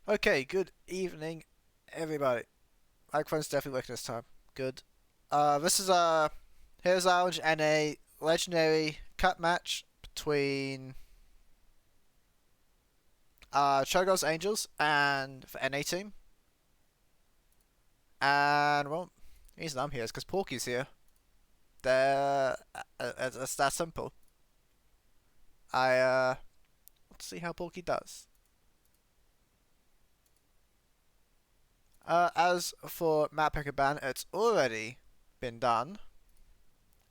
Okay, good evening, everybody. Microphone's definitely working this time. Good. This is a Heroes Lounge and a legendary cut match between ChoGalls Angels and the NA team. And well, the reason I'm here is because Porky's here. It's that simple. Let's see how Porky does. As for map picker ban, it's already been done.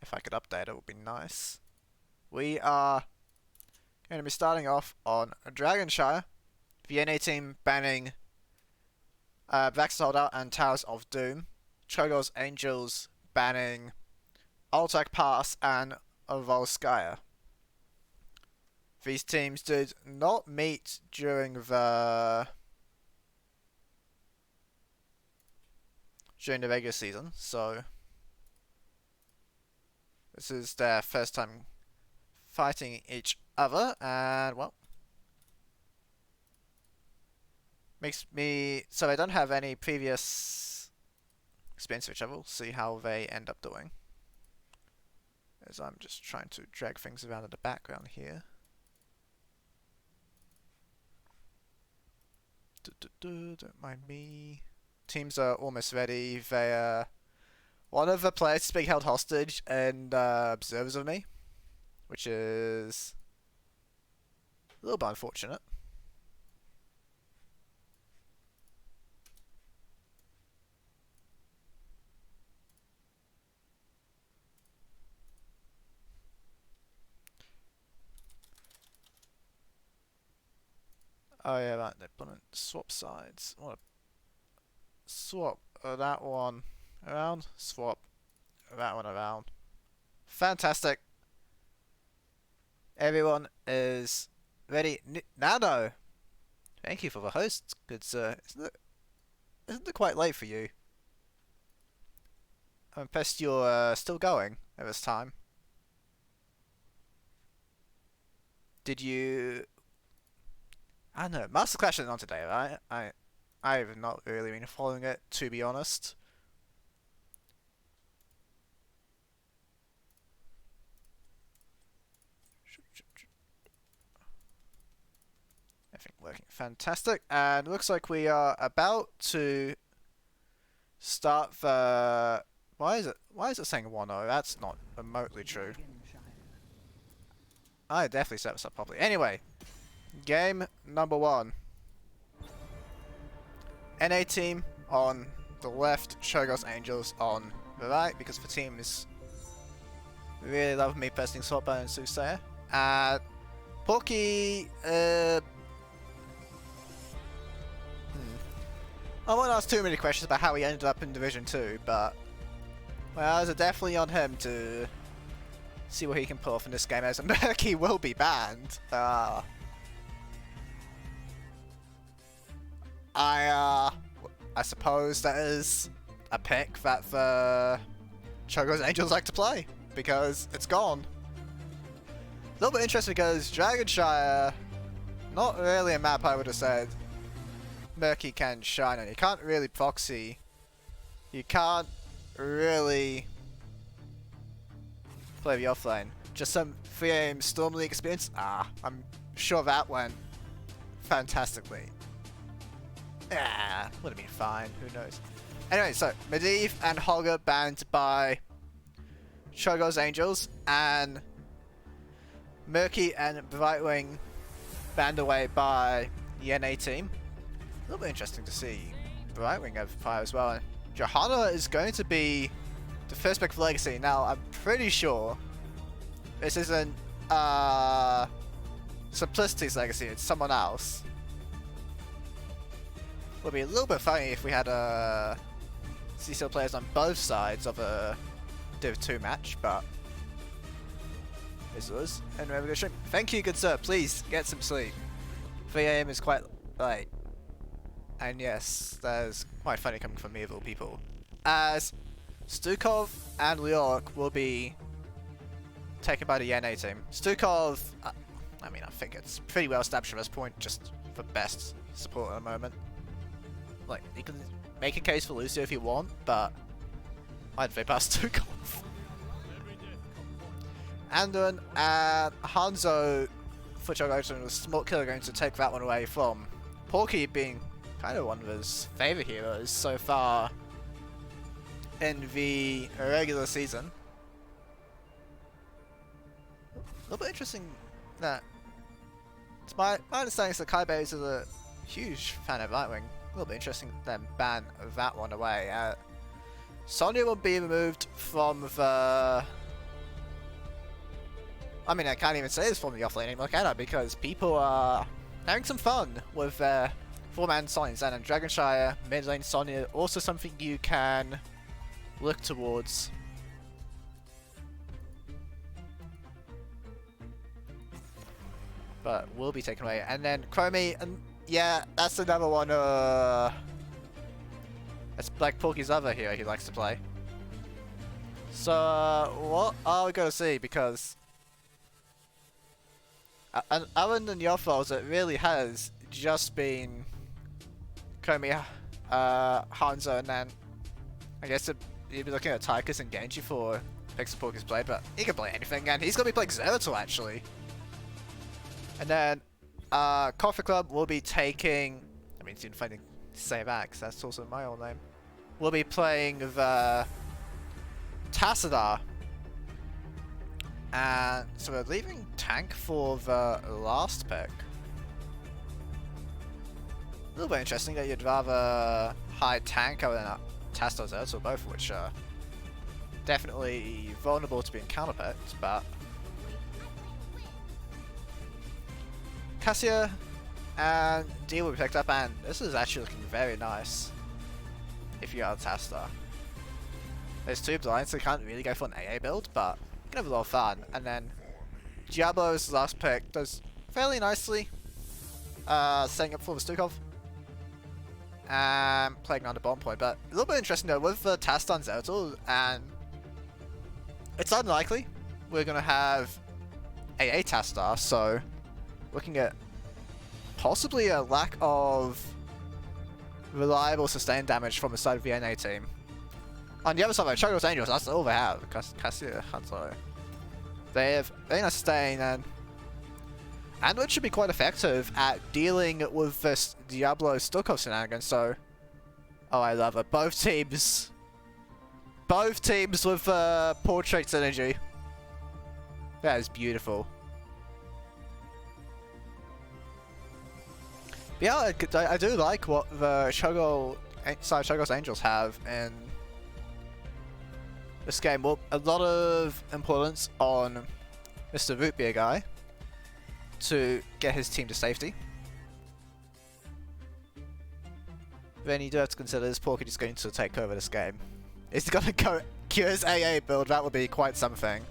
If I could update it, would be nice. We are going to be starting off on Dragonshire. The NA team banning Vax Holdout and Towers of Doom. ChoGalls Angels banning Altak Pass and Volskaya. These teams did not meet during the regular season, so this is their first time fighting each other, and well, makes me so I don't have any previous experience with each other. We'll see how they end up doing. As I'm just trying to drag things around in the background here. Don't mind me. Teams are almost ready. One of the players is being held hostage and observers of me, which is a little bit unfortunate. Oh yeah, right. They're gonna swap sides. I want to swap that one around. Swap that one around. Fantastic. Everyone is ready. Nano, thank you for the host. Good sir. Isn't it quite late for you? I'm impressed you're still going at this time. Did you? I don't know. Master Clash is on today, right? I've not really been following it, to be honest. Everything working fantastic, and looks like we are about to start the. Why is it saying 1-0? That's not remotely true. I definitely set this up properly. Anyway, game number 1. NA team on the left, ChoGalls Angels on the right, because the team is really love me personally Swapbo and Soothsayer. Porky, I won't ask too many questions about how he ended up in Division 2, but well, it's definitely on him to see what he can pull off in this game, as Murky will be banned. I suppose that is a pick that the ChoGalls Angels like to play, because it's gone. A little bit interesting because Dragonshire, not really a map I would have said Murky can shine on. You can't really proxy. You can't really play the offlane. Just some 3am Storm League experience. I'm sure that went fantastically. Would have been fine. Who knows? Anyway, so Medivh and Holger banned by ChoGalls Angels, and Murky and Brightwing banned away by the NA team. A little bit interesting to see Brightwing have fire as well. And Johanna is going to be the first pick for Legacy. Now, I'm pretty sure this isn't Simplicity's Legacy, it's someone else. Would be a little bit funny if we had CCL players on both sides of a Div 2 match, but this was. And we're going to stream. Thank you, good sir. Please get some sleep. 3am is quite late. And yes, that is quite funny coming from me of all people. As Stukov and Lyork will be taken by the NA team. Stukov, I mean, I think it's pretty well established at this point, just for best support at the moment. like, you can make a case for Lucio if you want, but I'd say pass ChoGalls. Andun and Hanzo for ChoGalls and Smart Killer going to take that one away from Porky being kind of one of his favourite heroes so far in the regular season. A little bit interesting that it's my understanding is that Kaibe is a huge fan of Lightwing. A little bit interesting then ban that one away. Sonya will be removed from the... I mean, I can't even say this from the offlane anymore, can I? Because people are having some fun with 4-man Sonyas, and in Dragonshire, mid lane Sonya also something you can look towards. But will be taken away. And then Chromie, and yeah, that's another one. That's Black Porky's other hero he likes to play. So, what are we going to see? Because other than your falls, it really has just been Chromie, Hanzo, and then I guess you'd be looking at Tychus and Genji for picks Porky's play, but he can play anything, and he's going to be playing Zeratul actually. And then Coffee Club will be taking, I mean, it's even funny to say that because that's also my old name. We'll be playing the Tassadar. And so we're leaving tank for the last pick. A little bit interesting that you'd rather hide tank over than Tassadar Zeratul, both of which are definitely vulnerable to being counterpicked, but Cassia and D will be picked up, and this is actually looking very nice if you are Tassadar. There's 2 blinds, so you can't really go for an AA build, but you can have a lot of fun. And then Diablo's last pick does fairly nicely, setting up for the Stukov and playing on the bomb point. But a little bit interesting though with Tassadar Zeratul, and it's unlikely we're going to have AA Tassadar, so looking at possibly a lack of reliable sustained damage from the side of the NA team. On the other side, like ChoGalls Angels, that's all they have. Cassia, Hanzo. They have very nice sustain, and Android should be quite effective at dealing with this Diablo Stukov shenanigans, so... Oh, I love it. Both teams with portrait synergy. That is beautiful. Yeah, I do like what the ChoGalls Angels have in this game. Well, a lot of importance on Mr. Root Beer guy to get his team to safety. Then you do have to consider this Porky is going to take over this game. Is he going to go cure his AA build? That would be quite something.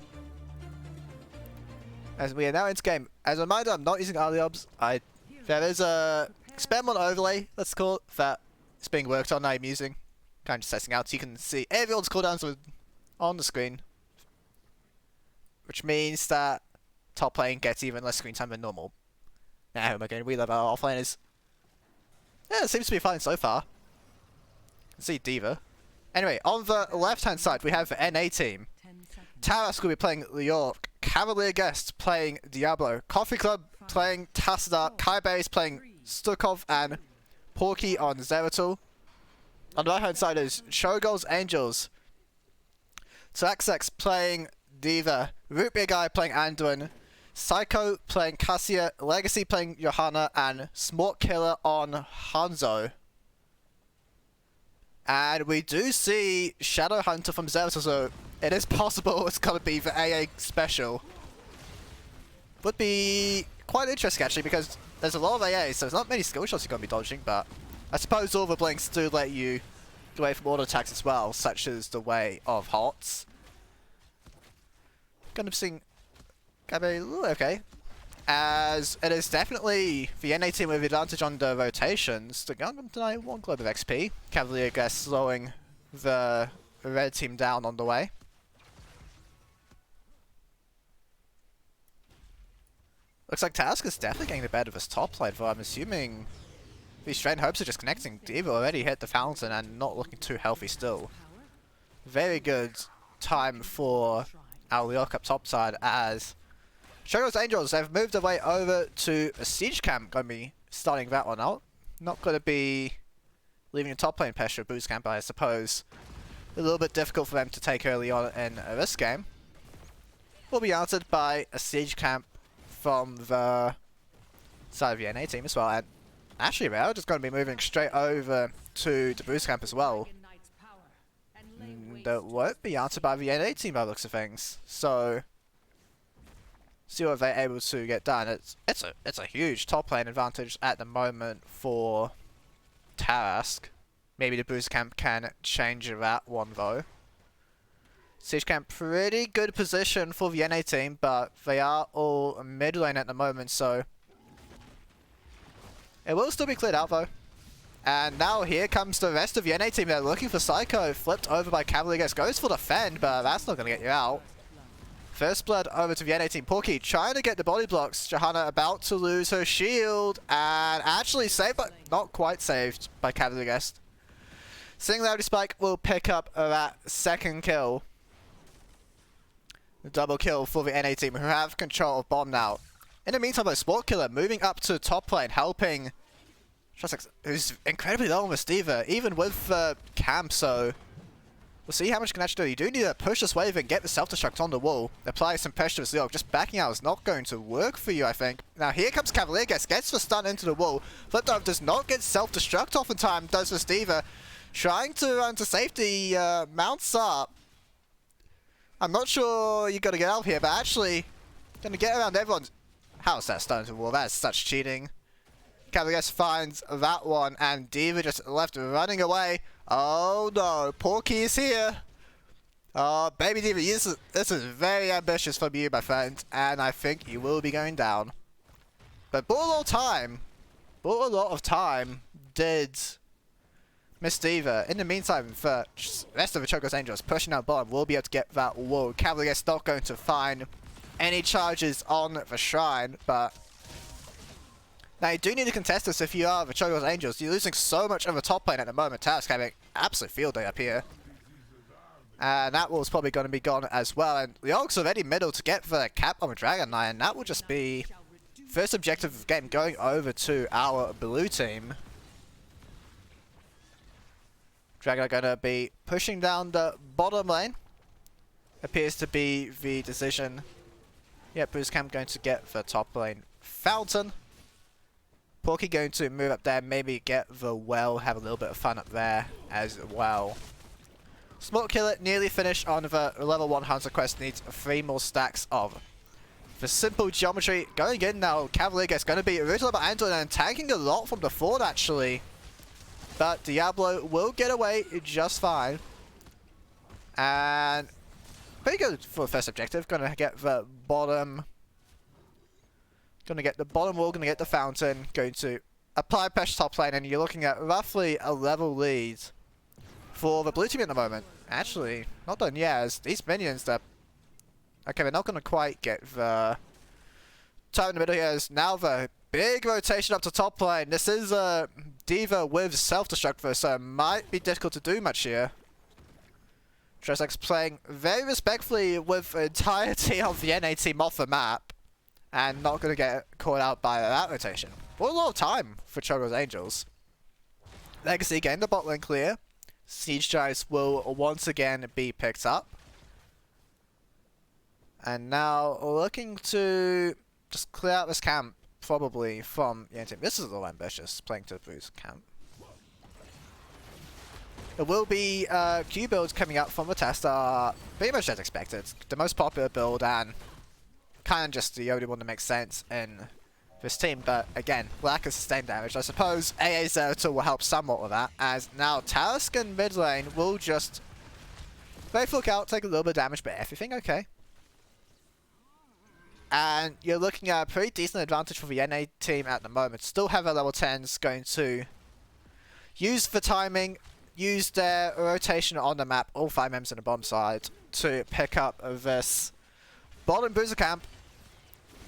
As we are now into game. As a reminder, I'm not using Aliobs. There is a experimental overlay, let's call it, that is being worked on. I'm using, kind of just testing out, so you can see everyone's cooldowns on the screen, which means that top lane gets even less screen time than normal. Now, am I going to relove our offlaners? Yeah, it seems to be fine so far. Let's see D.Va. Anyway, on the left-hand side, we have the NA team. Taras will be playing York, Cavalier Guest playing Diablo, Coffee Club playing Tassadar, Kaibe is playing Stukov, and Porky on Zeratul. On the right hand side is ChoGalls Angels, Tlaxex playing D.Va, Root Beer Guy playing Anduin, Psycho playing Cassia, Legacy playing Johanna, and Smart Killer on Hanzo. And we do see Shadow Hunter from Zeratul, so it is possible it's going to be the AA special. Would be quite interesting actually, because there's a lot of AA, so there's not many skill shots you're going to be dodging, but I suppose all the blinks do let you get away from auto attacks as well, such as the way of Hots. Going to be seeing Gabe, okay. As it is definitely the NA team with advantage on the rotations. They're going to deny 1 globe of XP. Cavalier guess slowing the red team down on the way. Looks like Task is definitely getting the better of his top lane, though I'm assuming These strained hopes are just connecting. Diva already hit the fountain and not looking too healthy still. Very good time for our York up top side as ChoGalls Angels have moved away over to a siege camp. Going to be starting that one out. Not going to be leaving a top lane pressure boost camp, I suppose. A little bit difficult for them to take early on in this game. Will be answered by a siege camp from the side of the NA team as well. And actually, they're just going to be moving straight over to the boost camp as well. That won't be answered by the NA team by the looks of things. So, see what they're able to get done. It's a huge top lane advantage at the moment for Tarask. Maybe the boost camp can change that one though. Siege camp, pretty good position for the NA team, but they are all mid lane at the moment, so it will still be cleared out though. And now here comes the rest of the NA team. They're looking for Psycho, flipped over by Cavalier. Goes for the fend, but that's not going to get you out. First blood over to the NA team. Porky trying to get the body blocks. Johanna about to lose her shield, and actually saved, but not quite saved by Cavalier. Singularity Spike will pick up that second kill. The double kill for the NA team, who have control of bomb now. In the meantime, though, Sport Killer moving up to top lane, helping Trustix, who's incredibly low on the Steva, even with camp, so we'll see how much you can actually do. You do need to push this wave and get the self-destruct on the wall. Apply some pressure to Zilk. Just backing out is not going to work for you, I think. Now here comes Cavalier, gets the stun into the wall. Flipdove does not get self-destruct off in time, does the Steva. Trying to run to safety, mounts up. I'm not sure you got to get out of here, but actually going to get around everyone's... How's that stun into the wall? That's such cheating. Cavalier finds that one, and Diva just left running away. Oh no, Porky is here. Oh, baby Diva, this is very ambitious from you, my friend, and I think you will be going down. But bought a lot of time, did Miss Diva. In the meantime, the rest of the ChoGalls Angels pushing out bottom will be able to get that wall. Cavalier's not going to find any charges on the shrine, but now you do need to contest this if you are the ChoGalls Angels. You're losing so much of the top lane at the moment. Tarask having absolute field day up here. And that wall's probably going to be gone as well. And the Orcs already middle to get the cap on the Dragon Knight, and that will just be first objective of the game going over to our blue team. Dragon are going to be pushing down the bottom lane. Appears to be the decision. Yep, Boost Camp going to get the top lane fountain. Porky going to move up there, maybe get the well, have a little bit of fun up there as well. Smoke Killer nearly finished on the level 1 Hunter quest, needs 3 more stacks of the simple geometry. Going in now, Cavalier is going to be original by Anton and tanking a lot from the fort actually. But Diablo will get away just fine. And pretty good for the first objective. Gonna get the bottom. Gonna get the bottom wall, gonna get the fountain. Going to apply pressure top lane, and you're looking at roughly a level lead for the blue team at the moment. Actually, not done yet, as these minions that... Okay, they're not gonna quite get the time in the middle here, as now the big rotation up to top lane. This is a Diva with self-destruct first, so it might be difficult to do much here. Trestlex playing very respectfully with the entirety of the NA team off the map, and not going to get caught out by that rotation. But a lot of time for ChoGalls Angels. Legacy getting the bot lane clear. Siege Giants will once again be picked up. And now looking to just clear out this camp, probably from the NA team. This is a little ambitious, playing to boost camp. There will be Q builds coming out from the test, pretty much as expected. The most popular build, and kind of just the only one that makes sense in this team. But again, lack of sustained damage. I suppose AA Zeratul will help somewhat with that, as now Tarask and mid lane will just both look out, take a little bit of damage, but everything okay. And you're looking at a pretty decent advantage for the NA team at the moment. Still have a level 10s going to use the timing, use their rotation on the map, all 5 members on the bottom side, to pick up this bottom booster camp.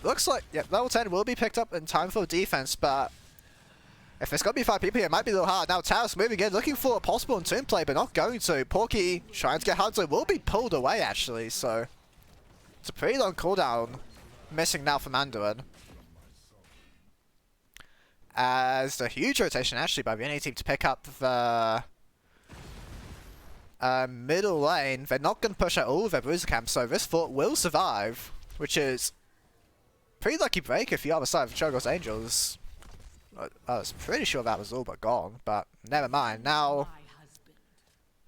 Looks like, yeah, level 10 will be picked up in time for defense, but If there's going to be 5 people here, it might be a little hard. Now Taos moving in, looking for a possible entomb play, but not going to. Porky trying to get Hanzo will be pulled away, actually, so... It's a pretty long cooldown. Missing now from Anduin. As the huge rotation, actually, by the NA team to pick up the... middle lane. They're not going to push out all of their bruiser camps, so this fort will survive, which is... Pretty lucky break if you are the side of ChoGalls Angels. I was pretty sure that was all but gone, but never mind. Now,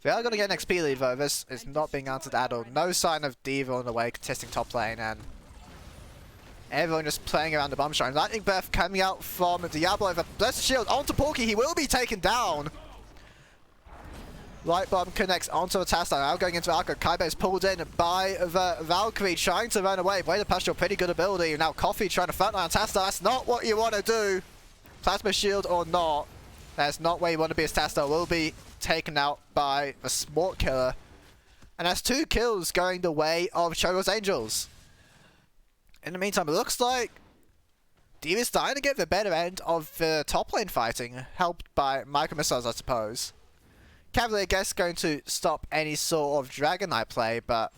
they are going to get an XP lead though. This is not being answered at all. No sign of D.Va on the way contesting top lane, and everyone just playing around the bomb shrine. Lightning Breath coming out from Diablo. The Blessed Shield onto Porky. He will be taken down. Light Bomb connects onto a Tastar. Now going into Arco. Kaiba is pulled in by the Valkyrie, trying to run away. Way to push your pretty good ability. Now Coffee trying to frontline Tastar. That's not what you want to do. Plasma Shield or not, that's not where you want to be as Tastar. Will be taken out by the Smart Killer. And that's 2 kills going the way of ChoGalls Angels. In the meantime, it looks like D.Va's starting to get the better end of the top lane fighting, helped by micro missiles, I suppose. Cavalier, I guess, going to stop any sort of Dragon Knight play, but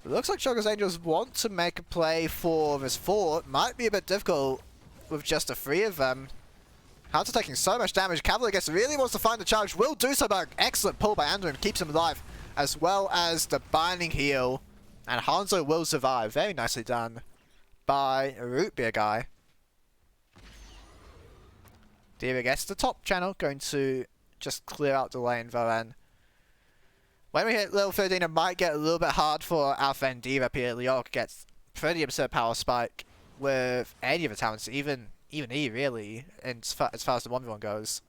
it looks like ChoGalls Angels want to make a play for this fort. Might be a bit difficult with just the 3 of them. Hanzo taking so much damage. Cavalier, I guess, really wants to find the charge. Will do so, but excellent pull by Anduin. Keeps him alive, as well as the binding heal. And Hanzo will survive. Very nicely done by Root Beer Guy. D.Va gets the top channel, going to just clear out the lane though, and when we hit level 13 it might get a little bit hard for our friend D.Va. Here Leok gets pretty absurd power spike with any of the talents, even E really, and as far as the 1v1 goes.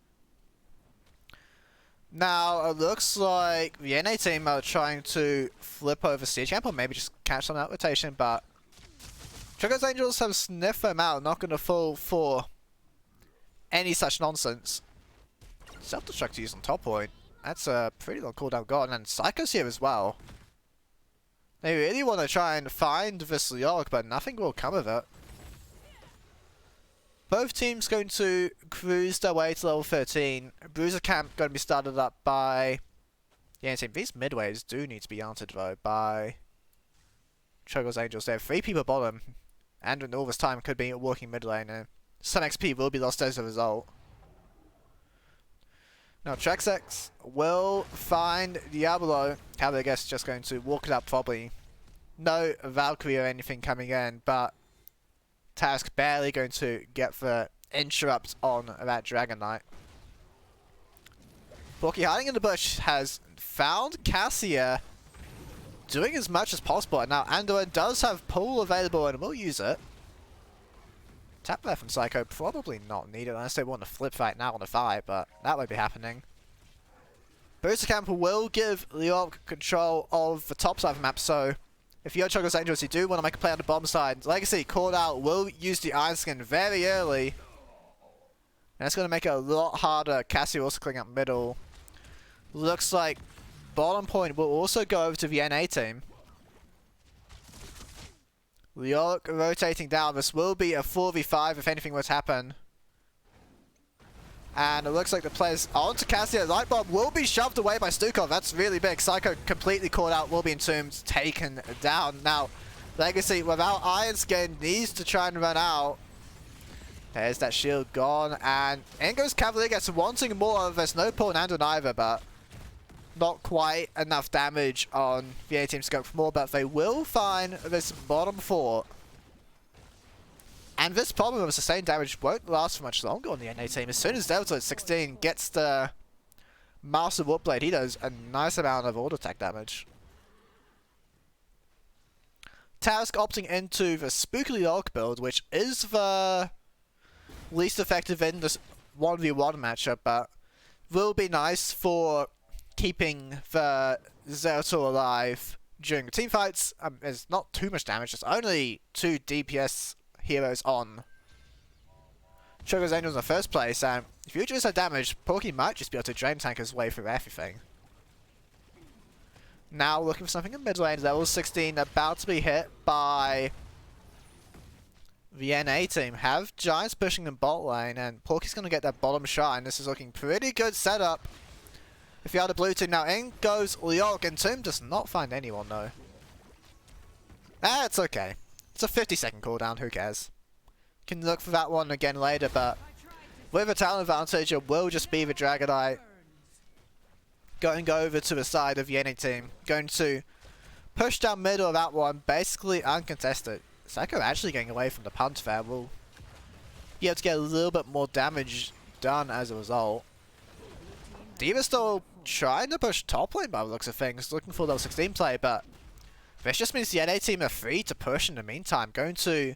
Now it looks like the NA team are trying to flip over Siege Camp or maybe just catch some of that rotation, but ChoGalls Angels have sniffed them out, not going to fall for any such nonsense. Self-destruct used on top point. That's a pretty long cooldown gone, and Psycho's here as well. They really want to try and find this Leoric, but nothing will come of it. Both teams going to cruise their way to level 13. Bruiser Camp going to be started up by the NA team. These midways do need to be answered though by ChoGalls Angels. They have 3 people bottom, and in all this time could be walking mid lane, and some XP will be lost as a result. Now Trexx will find Diablo. Cavalier, I guess, just going to walk it up probably. No Valkyrie or anything coming in, but Task barely going to get the interrupt on that Dragon Knight. Porky hiding in the bush has found Cassia, doing as much as possible, and now Anduin does have pull available and will use it. Tap there from Psycho, probably not needed unless they want to flip right now on the 5, but that won't be happening. Booster Camp will give Leoric control of the top side of the map, so if you're ChoGalls Angels, you do want to make a play on the bottom side. Legacy called out, will use the Iron Skin very early. And that's going to make it a lot harder. Cassie also clearing up middle. Looks like bottom point will also go over to the NA team. Leoric rotating down. This will be a 4v5 if anything were to happen. And it looks like the players onto Cassia. Lightbomb will be shoved away by Stukov. That's really big. Psycho completely caught out. Will be entombed. Taken down. Now, Legacy without Iron Skin needs to try and run out. There's that shield gone. And in goes Cavalier. Gets wanting more of this. No pull and Anduin either, but not quite enough damage on the A team to go for more. But they will find this bottom fort. And this problem of sustained damage won't last for much longer on the NA team. As soon as Delta at 16 gets the Master Warpblade, he does a nice amount of auto attack damage. Task opting into the Spookily Leoric build, which is the least effective in this 1v1 matchup, but will be nice for keeping the Zeratul alive during the team fights. There's not too much damage, it's only 2 DPS heroes on ChoGalls Angels in the first place, and if you reduce that damage, Porky might just be able to drain tank his way through everything. Now looking for something in mid lane, level 16, about to be hit by the NA team have Giants pushing in bot lane, and Porky's going to get that bottom shot, and this is looking pretty good setup. If you are the blue team now, in goes Leok, and Tomb does not find anyone though. It's okay. It's a 50-second cooldown, who cares? Can look for that one again later, but with a talent advantage, it will just be the Dragonite going over to the side of the NA team. Going to push down middle of that one, basically uncontested. Psycho actually getting away from the punt there. Will be able to get a little bit more damage done as a result. D.Va still trying to push top lane by the looks of things, looking for level 16 play, but this just means the NA team are free to push in the meantime. Going to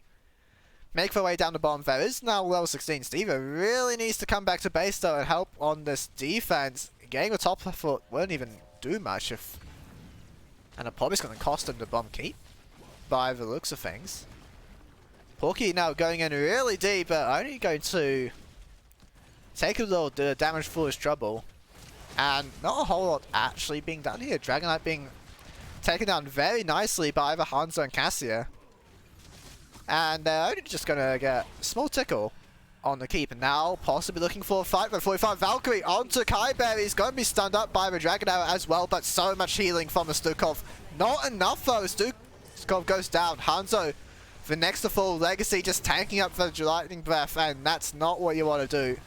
make their way down the bottom. There is now level 16. D.Va really needs to come back to base though and help on this defense. Getting the top foot won't even do much if... And it probably going to cost him the bomb keep by the looks of things. Porky now going in really deep, but only going to take a little damage for his trouble. And not a whole lot actually being done here. Dragonite being taken down very nicely by either Hanzo and Cassia. And they're only just going to get a small tickle on the keep. And now possibly looking for a fight for 45. Valkyrie onto Kyber. He's going to be stunned up by the Dragon Arrow as well, but so much healing from the Stukov. Not enough though. Stukov goes down. Hanzo, the next to full Legacy, just tanking up for the Lightning Breath, and that's not what you want to do.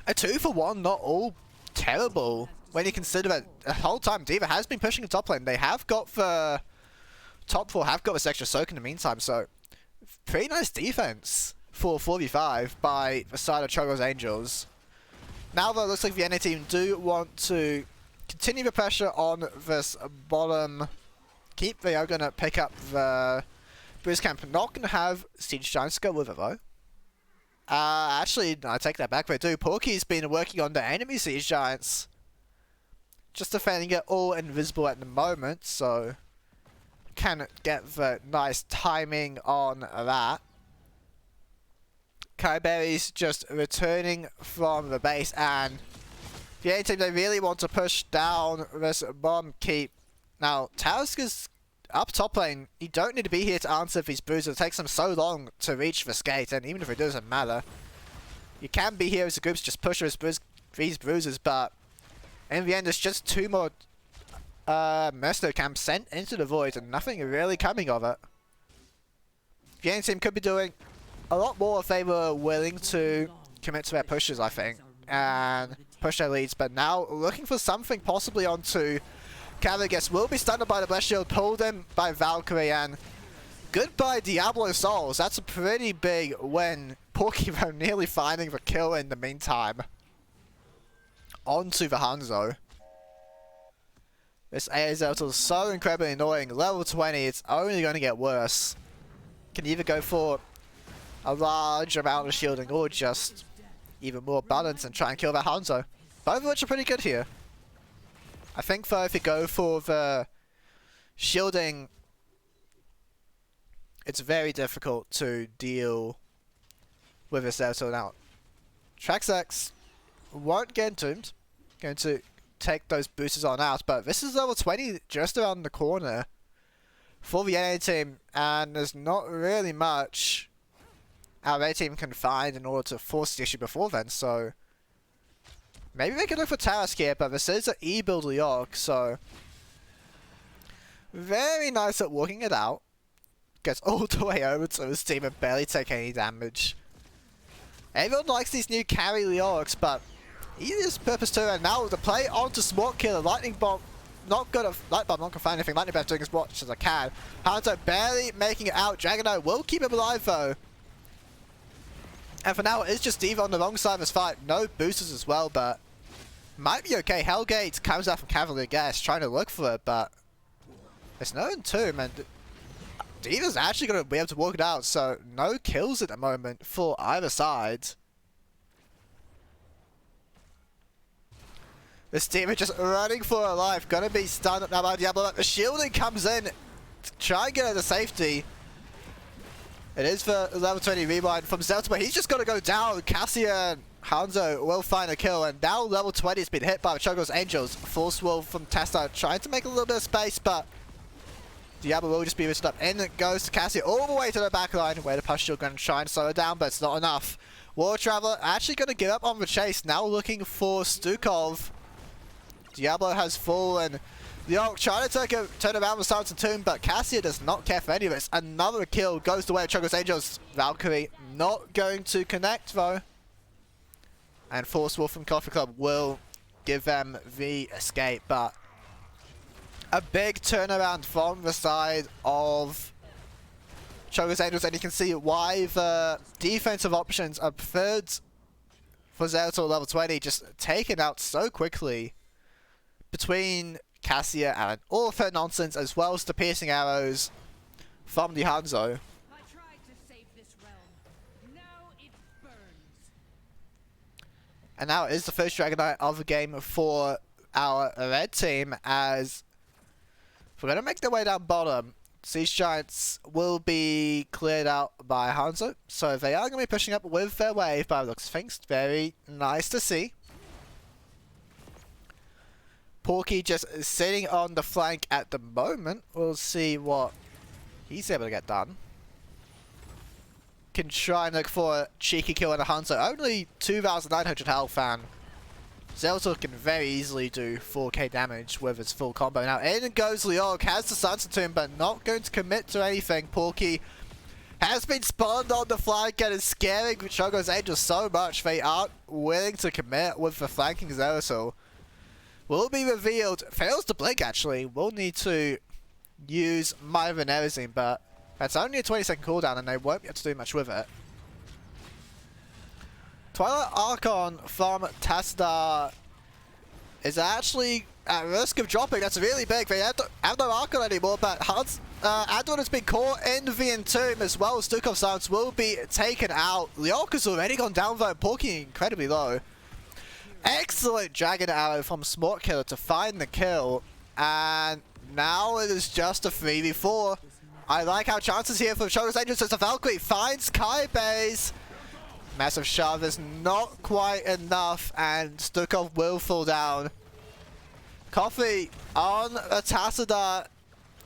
A 2-for-1, not all terrible when you consider that the whole time D.Va has been pushing the top lane. They have got the top 4, have got this extra soak in the meantime, so pretty nice defense for 45 by the side of ChoGalls Angels. Now though, it looks like the NA team do want to continue the pressure on this bottom keep. They are going to pick up the Bruce Camp. Not going to have Siege Giants go with it though. Actually, no, I take that back. They do. Porky's been working on the enemy Siege Giants. Just defending it all invisible at the moment, so can get the nice timing on that. Kyberry's just returning from the base, and the A team, they really want to push down this bomb keep. Now, Tauska's up top lane. You don't need to be here to answer these bruises. It takes them so long to reach the skate, and even if it doesn't matter, you can be here as a group to just push these bruises, but in the end, it's just 2 more mercenary camps sent into the void, and nothing really coming of it. The A team could be doing a lot more if they were willing to commit to their pushes, I think, and push their leads, but now looking for something possibly onto Cavagus. Will be stunned by the Blessed Shield, pulled in by Valkyrie, and goodbye Diablo Souls. That's a pretty big win. Porky though nearly finding the kill in the meantime. Onto the Hanzo. This ASL is so incredibly annoying. Level 20, it's only going to get worse. Can either go for a large amount of shielding or just even more balance and try and kill that Hanzo. Both of which are pretty good here. I think though if you go for the shielding, it's very difficult to deal with this Zeratul. Now, Traxx won't get entombed. Going to take those boosters on out, but this is level 20 just around the corner for the NA team, and there's not really much our A team can find in order to force the issue before then, so maybe they can look for Tarask here, but this is an E-build Leok, so very nice at working it out. Gets all the way over to his team and barely take any damage. Everyone likes these new carry Leoks, but he is purpose too, and now the play onto Smart Killer. Lightning Bomb not gonna Light Bomb not gonna find anything. Lightning Bomb doing as much as I can. Hanzo barely making it out. Dragonite will keep him alive though. And for now, it's just D.Va on the wrong side of this fight. No boosters as well, but might be okay. Hellgate comes out from Cavalier Gas, trying to look for it, but there's no entomb, and D.Va's actually going to be able to work it out, so no kills at the moment for either side. This team is just running for her life. Going to be stunned now by Diablo. The shielding comes in to try and get her to safety. It is for level 20 rewind from Zelda, but he's just got to go down. Cassia and Hanzo will find a kill, and now level 20 has been hit by the ChoGalls Angels. Force Wolf from Testa trying to make a little bit of space, but Diablo will just be written up. In goes to Cassie all the way to the back line, where the push still going to try and slow it down, but it's not enough. War Traveler actually going to give up on the chase, now looking for Stukov. Diablo has fallen. Leok trying to turn around the Silence and Tomb, but Cassia does not care for any of this. Another kill goes the way of ChoGalls Angels. Valkyrie not going to connect though. And Force Wolf from Coffee Club will give them the escape, but a big turnaround from the side of ChoGalls Angels, and you can see why the defensive options are preferred for Zeratul level 20, just taken out so quickly between Cassia and all of her nonsense, as well as the piercing arrows from the Hanzo. I tried to save this realm. Now it burns. And now it is the first Dragonite of the game for our red team, as we're going to make their way down bottom. Siege Giants will be cleared out by Hanzo, so they are going to be pushing up with their wave by the looks of things. Very nice to see. Porky just sitting on the flank at the moment. We'll see what he's able to get done. Can try and look for a cheeky kill on the Hunter. Only 2,900 health, and Zeratul can very easily do 4k damage with his full combo. Now in goes Leog, has the Sunset Tomb, but not going to commit to anything. Porky has been spawned on the flank and is scaring ChoGalls Angels so much they aren't willing to commit with the flanking Zeratul. Will be revealed. Fails to blink actually. Will need to use Might of Venerazine, but that's only a 20-second cooldown and they won't be able to do much with it. Twilight Archon from Tassadar is actually at risk of dropping. That's really big. They have no Archon anymore, but Adon has been caught in the Entomb as well. Stukov Silence will be taken out. Leok has already gone down though, Porky incredibly low. Excellent Dragon Arrow from Smart Killer to find the kill, and now it is just a 3v4. I like our chances here for ChoGalls Angels as the Valkyrie finds Kai Base. Massive shove is not quite enough, and Stukov will fall down. Coffee on a Tassadar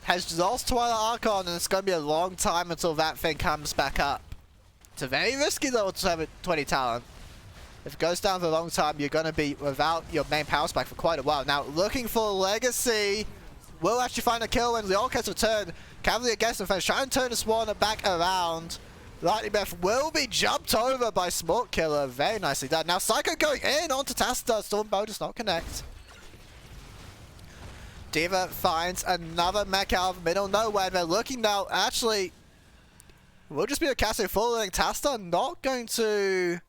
has lost Twilight Archon, and it's going to be a long time until that thing comes back up. It's a very risky level 20 talent. If it goes down for a long time, you're going to be without your main power spike for quite a while. Now, looking for Legacy. Will actually find a kill when Leok has returned. Cavalier against the fence. Try and turn this one back around. Lightning Breath will be jumped over by Smart Killer. Very nicely done. Now, Psycho going in onto Tassadar. Stormbow does not connect. Diva finds another mech out of the middle nowhere. They're looking now. Actually, will just be a Cassie falling. Tassadar not going to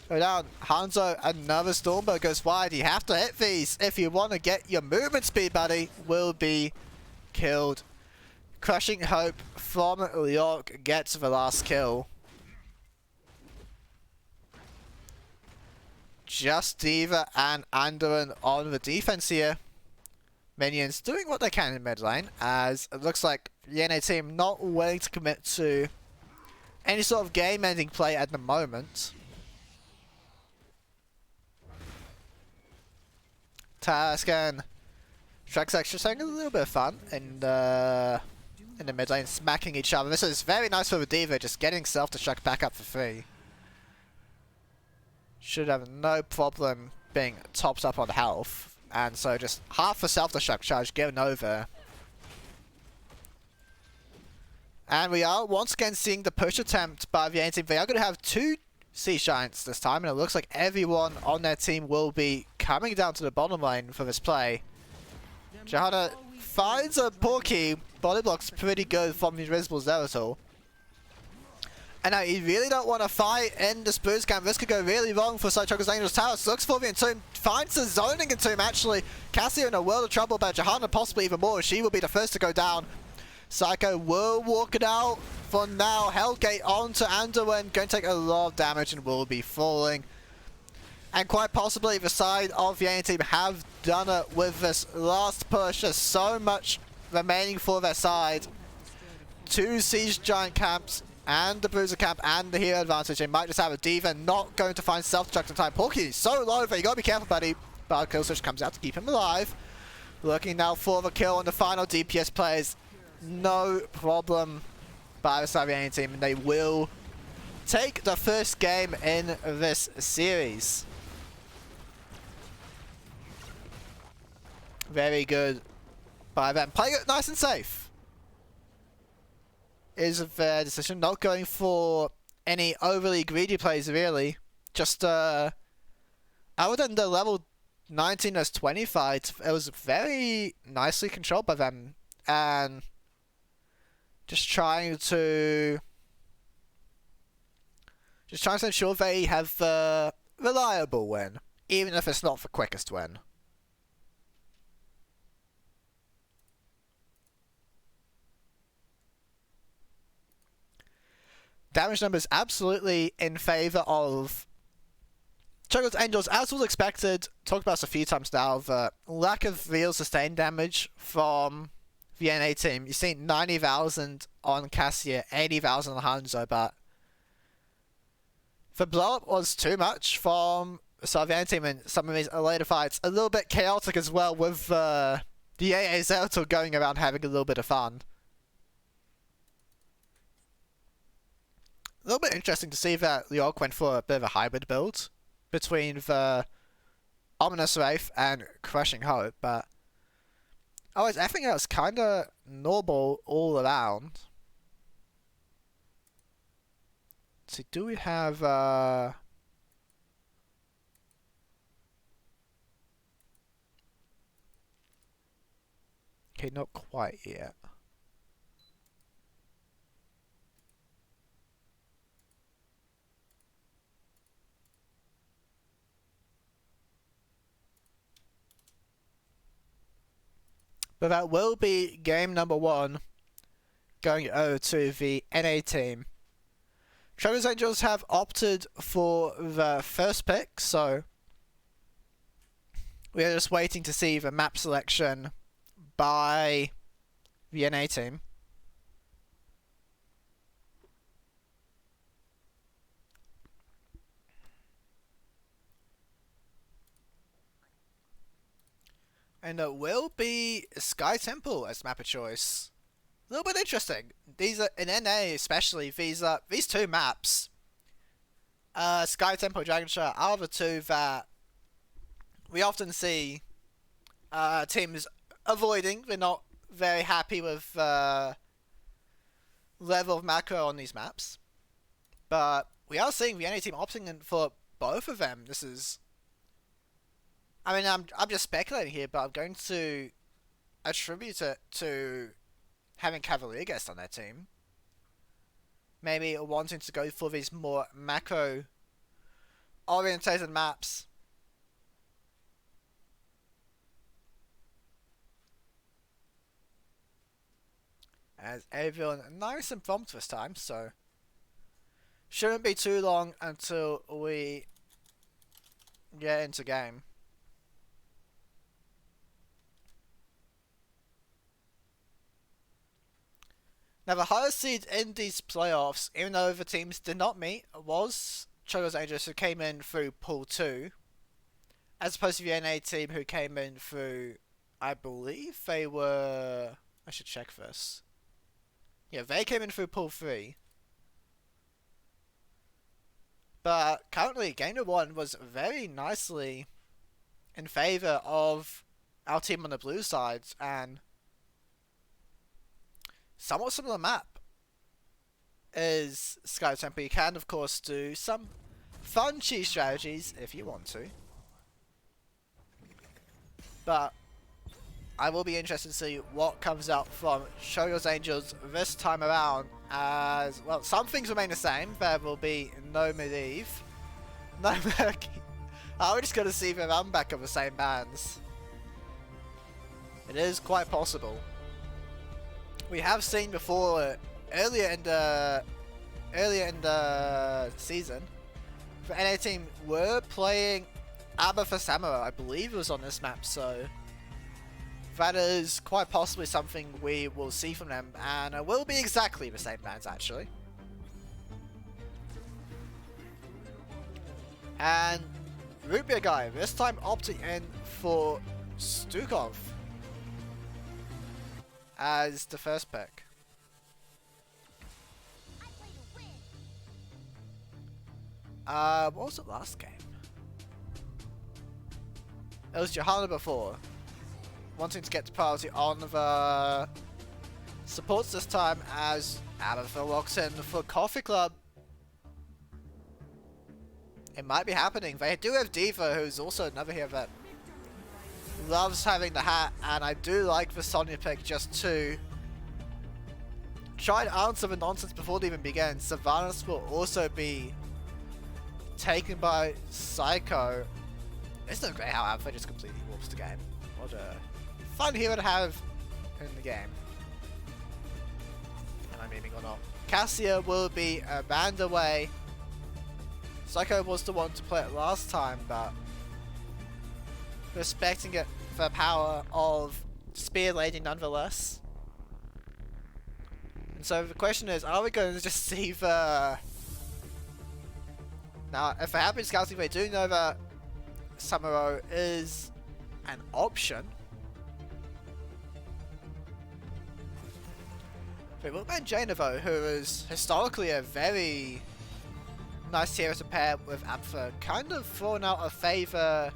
go down. Hanzo, another Stormbow goes wide. You have to hit these if you want to get your movement speed, buddy. Will be killed. Crushing Hope from Leok gets the last kill. Just Diva and Andoran on the defense here. Minions doing what they can in mid lane, as it looks like the NA team not willing to commit to any sort of game-ending play at the moment. Tarascan, Shrek actually showing a little bit of fun in the mid lane, smacking each other. This is very nice for the Diva, just getting self-destruct back up for free. Should have no problem being topped up on health, and so just half a self-destruct charge given over. And we are once again seeing the push attempt by the NA team. They are going to have two Sea Giants this time, and it looks like everyone on their team will be coming down to the bottom lane for this play. Johanna finds a Porky. Body block's pretty good from the Invisible Zeratul. And now you really don't want to fight in the Spruce camp. This could go really wrong for ChoGalls Angels Towers. Looks for the Entomb, finds the zoning Entomb actually. Cassia in a world of trouble, but Johanna possibly even more. She will be the first to go down. Psycho will walk it out for now. Hellgate onto Anduin, going to take a lot of damage and will be falling. And quite possibly the side of the NA team have done it with this last push. There's so much remaining for their side. Two Siege Giant camps and the Bruiser camp and the hero advantage. They might just have a Diva not going to find self-destruct in time. Porky is so low, but you gotta be careful, buddy. But Kill Switch comes out to keep him alive. Looking now for the kill on the final DPS players. no problem by the Saviani team, and they will take the first game in this series. Very good by them. Playing it nice and safe is their decision. Not going for any overly greedy plays, really. Just, other than the level 19 as 20 fight, it was very nicely controlled by them. And just trying to ensure they have a reliable win, even if it's not the quickest win. Damage numbers absolutely in favor of ChoGalls Angels, as was expected. Talked about this a few times now. The lack of real sustained damage from the NA team. You see 90,000 on Cassia, 80,000 on Hanzo, but the blow up was too much from the NA team in some of these later fights. A little bit chaotic as well, with the AA Zeltal going around having a little bit of fun. A little bit interesting to see that Liork went for a bit of a hybrid build between the Ominous Wraith and Crushing Hope, but I think that was kind of normal all around. Let's see, do we have okay, not quite yet. But that will be game number 1 going over to the NA team. ChoGalls Angels have opted for the first pick, so we are just waiting to see the map selection by the NA team. And it will be Sky Temple as map of choice. A little bit interesting. These are in NA, especially these two maps. Sky Temple, Dragonshire are the two that we often see teams avoiding. They're not very happy with level of macro on these maps, but we are seeing the NA team opting in for both of them. This is, I mean, I'm just speculating here, but I'm going to attribute it to having Cavalier guest on their team. Maybe wanting to go for these more macro orientated maps. As everyone nice and prompt this time, so shouldn't be too long until we get into game. Now, the highest seed in these playoffs, even though the teams did not meet, was ChoGalls Angels, who came in through Pool 2, as opposed to the NA team, who came in through, I believe they were, I should check this. Yeah, they came in through Pool 3. But currently, Game 1 was very nicely in favour of our team on the blue side, and somewhat similar map is Sky Temple. You can, of course, do some fun cheese strategies if you want to. But I will be interested to see what comes out from ChoGalls Angels this time around. As, well, some things remain the same. There will be no Medivh, no Murky. We're just going to see the run back of the same bands. It is quite possible. We have seen before earlier in the season, the NA team were playing Abba for Samurai. I believe it was on this map, so that is quite possibly something we will see from them, and it will be exactly the same bands actually. And Root Beer Guy this time opting in for Stukov. as the first pick. What was it last game? It was Johanna before. Wanting to get to priority on the supports this time as Abathur locks in for Coffee Club. It might be happening. They do have Diva, who's also another hero that loves having the hat, and I do like the Sonya pick just to try and answer the nonsense before it even begins. Sylvanas will also be taken by Psycho. Isn't it great how Abathur just completely warps the game? What a fun hero to have in the game. Am I memeing or not? Cassia will be banned away. Psycho was the one to play it last time, but respecting it for the power of Spear Lady nonetheless. And so the question is, are we going to just see the... Now, if we're happy scouting, we do know that Samuro is an option. We will ban Jainovo, who is historically a very nice hero to pair with Abathur, kind of fallen out of favour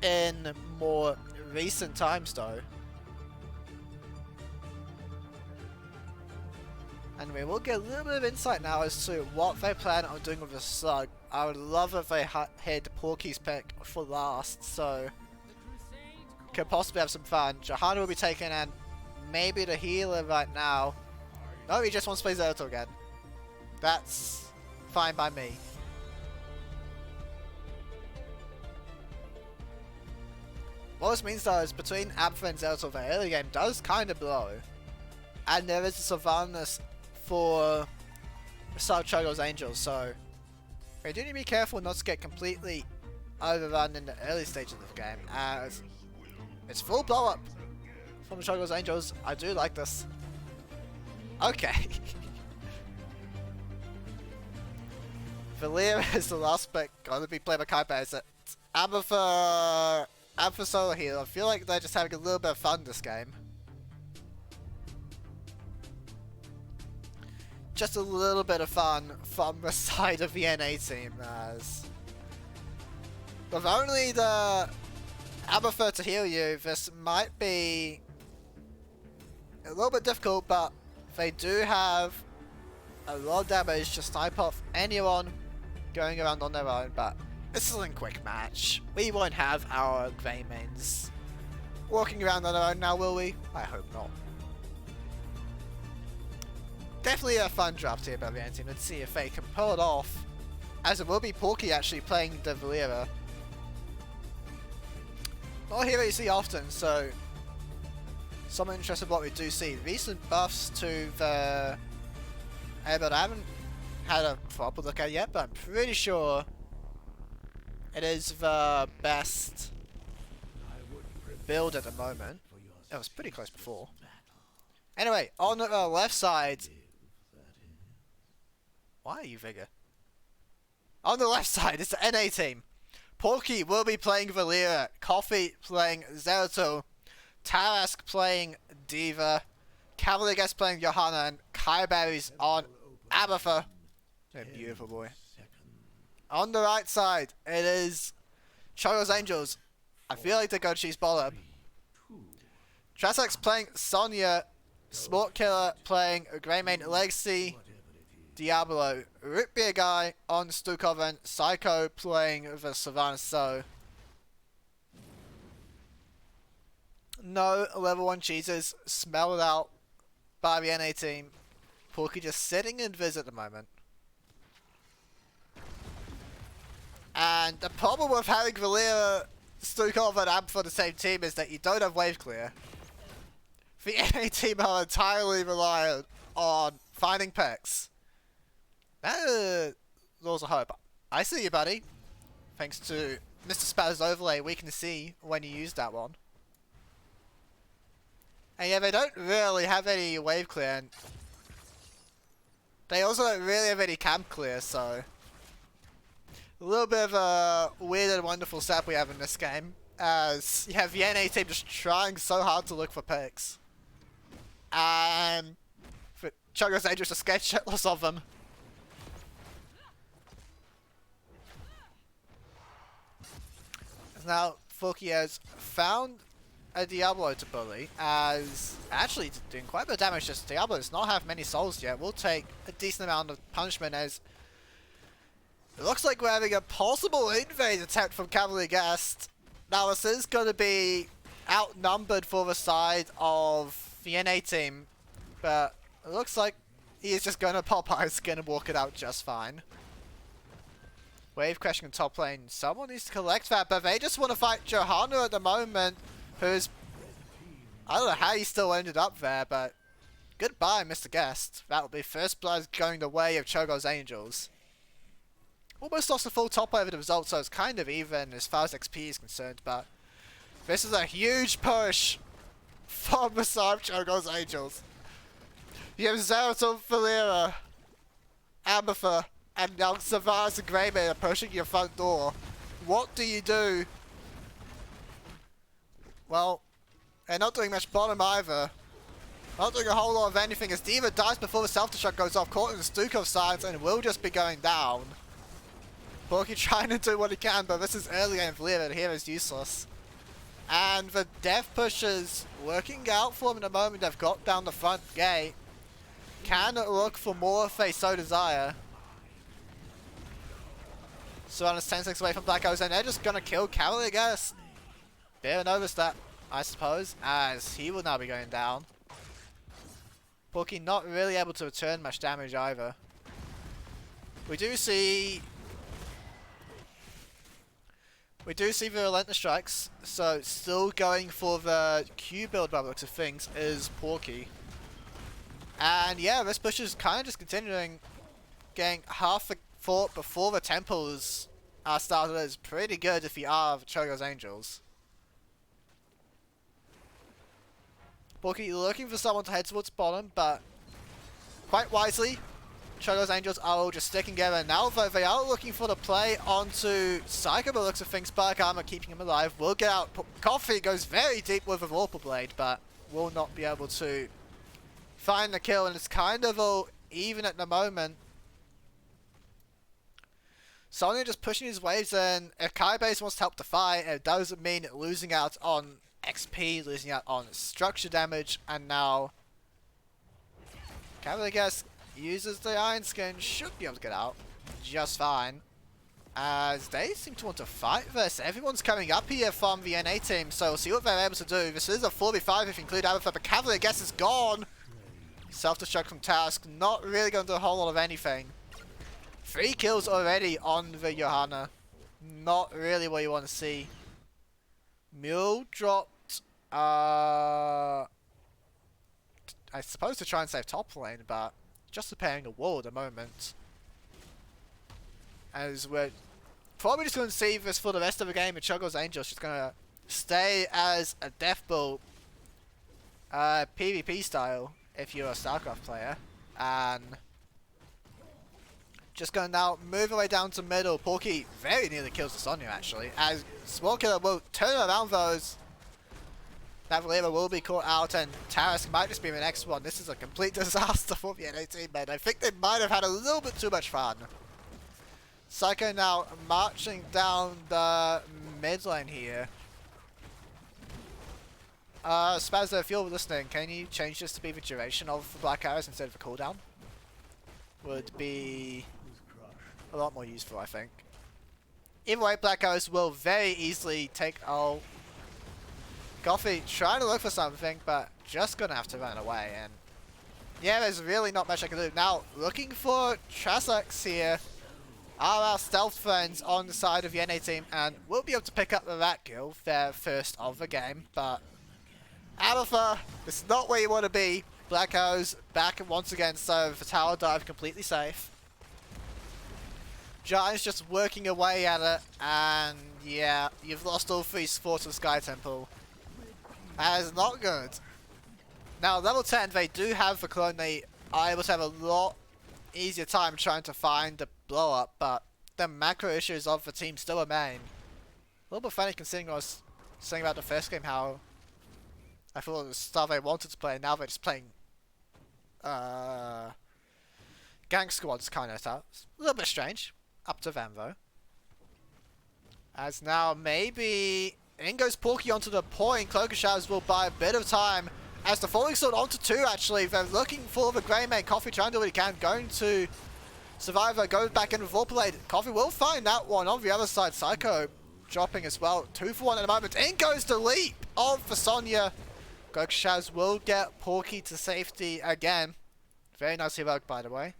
in more recent times though. And we will get a little bit of insight now as to what they plan on doing with the slug. I would love if they hid Porky's pick for last, so could possibly have some fun. Johanna will be taken and maybe the healer right now. No, he just wants to play Zeratul again. That's fine by me. What this means though is between Abathur and Zeratul, the early game does kind of blow. And there is a Sylvanas for ChoGalls Angels, so we do need to be careful not to get completely overrun in the early stages of the game, as it's full blow up from the ChoGalls Angels. I do like this. Okay. Valir is the last pick, going to be played by Kaiba. Is it Abathur solo healer? I feel like they're just having a little bit of fun this game. Just a little bit of fun from the side of the NA team, as with only the Abathur to heal you, this might be a little bit difficult, but they do have a lot of damage to snipe off anyone going around on their own. But this is a quick match. We won't have our Grey mains walking around on their own now, will we? I hope not. Definitely a fun draft here by the NA team. Let's see if they can pull it off, as it will be Porky actually playing the Valera. Not a hero you see often, so some interest in what we do see. Recent buffs to the airbud I haven't had a proper look at yet, but I'm pretty sure it is the best build at the moment. It was pretty close before. Anyway, on the left side... Why are you Vigor? On the left side, it's the NA team. Porky will be playing Valera, Coffee playing Zeratul, Tarask playing Diva, Cavalier gets playing Johanna, and Kaiberry's on Abathur. A beautiful boy. On the right side, it is ChoGalls Angels. I feel like they're going to choose Bolab. Trasax playing Sonya, Sport Killer playing Greymane Legacy, Diablo, Root Beer Guy on Stukov, and Psycho playing the Sylvanas. So no level 1 cheeses smelled out by the NA team. Porky just sitting in Viz at the moment. And the problem with having Valera, Stukov, and Amp for the same team is that you don't have wave clear. The NA team are entirely reliant on finding picks. That laws of hope. I see you, buddy. Thanks to Mr. Spaz's overlay, we can see when you use that one. And yeah, they don't really have any wave clear, and they also don't really have any camp clear, so a little bit of a weird and wonderful setup we have in this game, as you have the NA team just trying so hard to look for picks. and ChoGalls Angels just scared shitless of them. Now, Forky has found a Diablo to bully, as actually doing quite a bit of damage. Just Diablo does not have many souls yet. We'll take a decent amount of punishment, as it looks like we're having a possible invade attempt from Cavalier Guest. Now, this is going to be outnumbered for the side of the NA team, but it looks like he is just going to pop out his skin and walk it out just fine. Wave crashing in top lane. Someone needs to collect that, but they just want to fight Johanna at the moment, who's... I don't know how he still ended up there, but goodbye, Mr. Guest. That will be first blood going the way of ChoGalls Angels. Almost lost a full top over the result, so it's kind of even as far as XP is concerned, but this is a huge push from the side of ChoGalls Angels. You have Zeratul, Valera, Amethyst, and now Savannah's and Greymane are pushing your front door. What do you do? Well, they're not doing much bottom either. Not doing a whole lot of anything, as Diva dies before the self-destruct goes off, caught in the Stukov silence, and will just be going down. Porky trying to do what he can, but this is early game Valera, and here is useless. And the death pushers working out for them in a moment. They've got down the front gate. Can look for more if they so desire. Serrano's 10 seconds away from Black O's, and they're just gonna kill Cavalier, I guess. Bit of an overstep, I suppose, as he will now be going down. Porky not really able to return much damage either. We do see the Relentless Strikes, so still going for the Q build by the looks of things is Porky. And yeah, this push is kind of just continuing, getting half the fort before the temples are started is pretty good if you are ChoGalls Angels. Porky looking for someone to head towards bottom, but quite wisely, ChoGalls Angels are all just sticking together. Now though, they are looking for the play onto Psycho, but looks of things, Spark Armor keeping him alive. Will get out. Coffee goes very deep with a Vorpal Blade, but will not be able to find the kill, and it's kind of all even at the moment. Sonya just pushing his waves, and if Kai-Base wants to help the fight, it doesn't mean losing out on XP, losing out on structure damage, and now Cavalier Guest uses the Iron Skin, should be able to get out just fine. As they seem to want to fight this. Everyone's coming up here from the NA team, so we'll see what they're able to do. This is a 4v5 if you include Abathur, but Cavalier Guest is gone. Self-destruct from Task, not really going to do a whole lot of anything. 3 kills already on the Johanna. Not really what you want to see. Mule dropped, I suppose to try and save top lane, but just repairing a wall at the moment. As we're probably just going to see this for the rest of the game, and ChoGalls Angels just going to stay as a Death Bull PvP style if you're a StarCraft player. And just going to now move away down to middle. Porky very nearly kills the Sonya actually, as Small Killer will turn around those. That Valera will be caught out, and Tarask might just be the next one. This is a complete disaster for the NA team, man. I think they might have had a little bit too much fun. Psycho now marching down the mid lane here. Spazza, if you're listening, can you change this to be the duration of the Black Arrows instead of the cooldown? Would be a lot more useful, I think. Either way, Black Arrows will very easily take... Oh, Coffee trying to look for something, but just gonna have to run away. And yeah, there's really not much I can do. Now, looking for Trasax here. Are our stealth friends on the side of the NA team, and we'll be able to pick up the Rat Kill, their first of the game, but Abathur, this is not where you want to be. Black Arrows back once again, so the tower dive completely safe. Giant's just working away at it, and yeah, you've lost all 3 supports of Sky Temple. That is not good. Now, level 10, they do have the clone. They are able to have a lot easier time trying to find the blow up, but the macro issues of the team still remain. A little bit funny considering I was saying about the first game how I thought it was stuff they wanted to play, and now they're just playing gang squad's kind of tough. A little bit strange. Up to them though. As now maybe in goes Porky onto the point. Cloak of Shadows will buy a bit of time. As the falling sword onto 2 actually. They're looking for the Grey Man. Coffee trying to do what he can. Going to Survivor. Goes back in with Warblade. Coffee will find that one. On the other side, Psycho dropping as well. 2 for 1 at the moment. In goes the leap of for Sonya. Cloak of Shadows will get Porky to safety again. Very nicely worked by the way.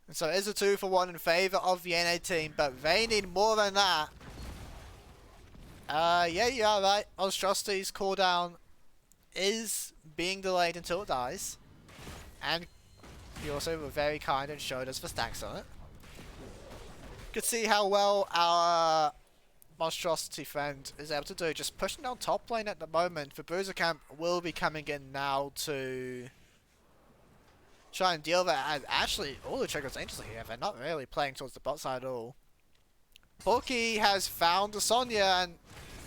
And so it is a 2 for 1 in favour of the NA team, but they need more than that. Yeah, you're right. Monstrosity's cooldown is being delayed until it dies. And you also were very kind and showed us the stacks on it. You can see how well our Monstrosity friend is able to do. Just pushing down top lane at the moment. The Bruiser Camp will be coming in now to try and deal with that. And actually, all the ChoGalls Angels are here. They're not really playing towards the bot side at all. Porky has found the Sonya, and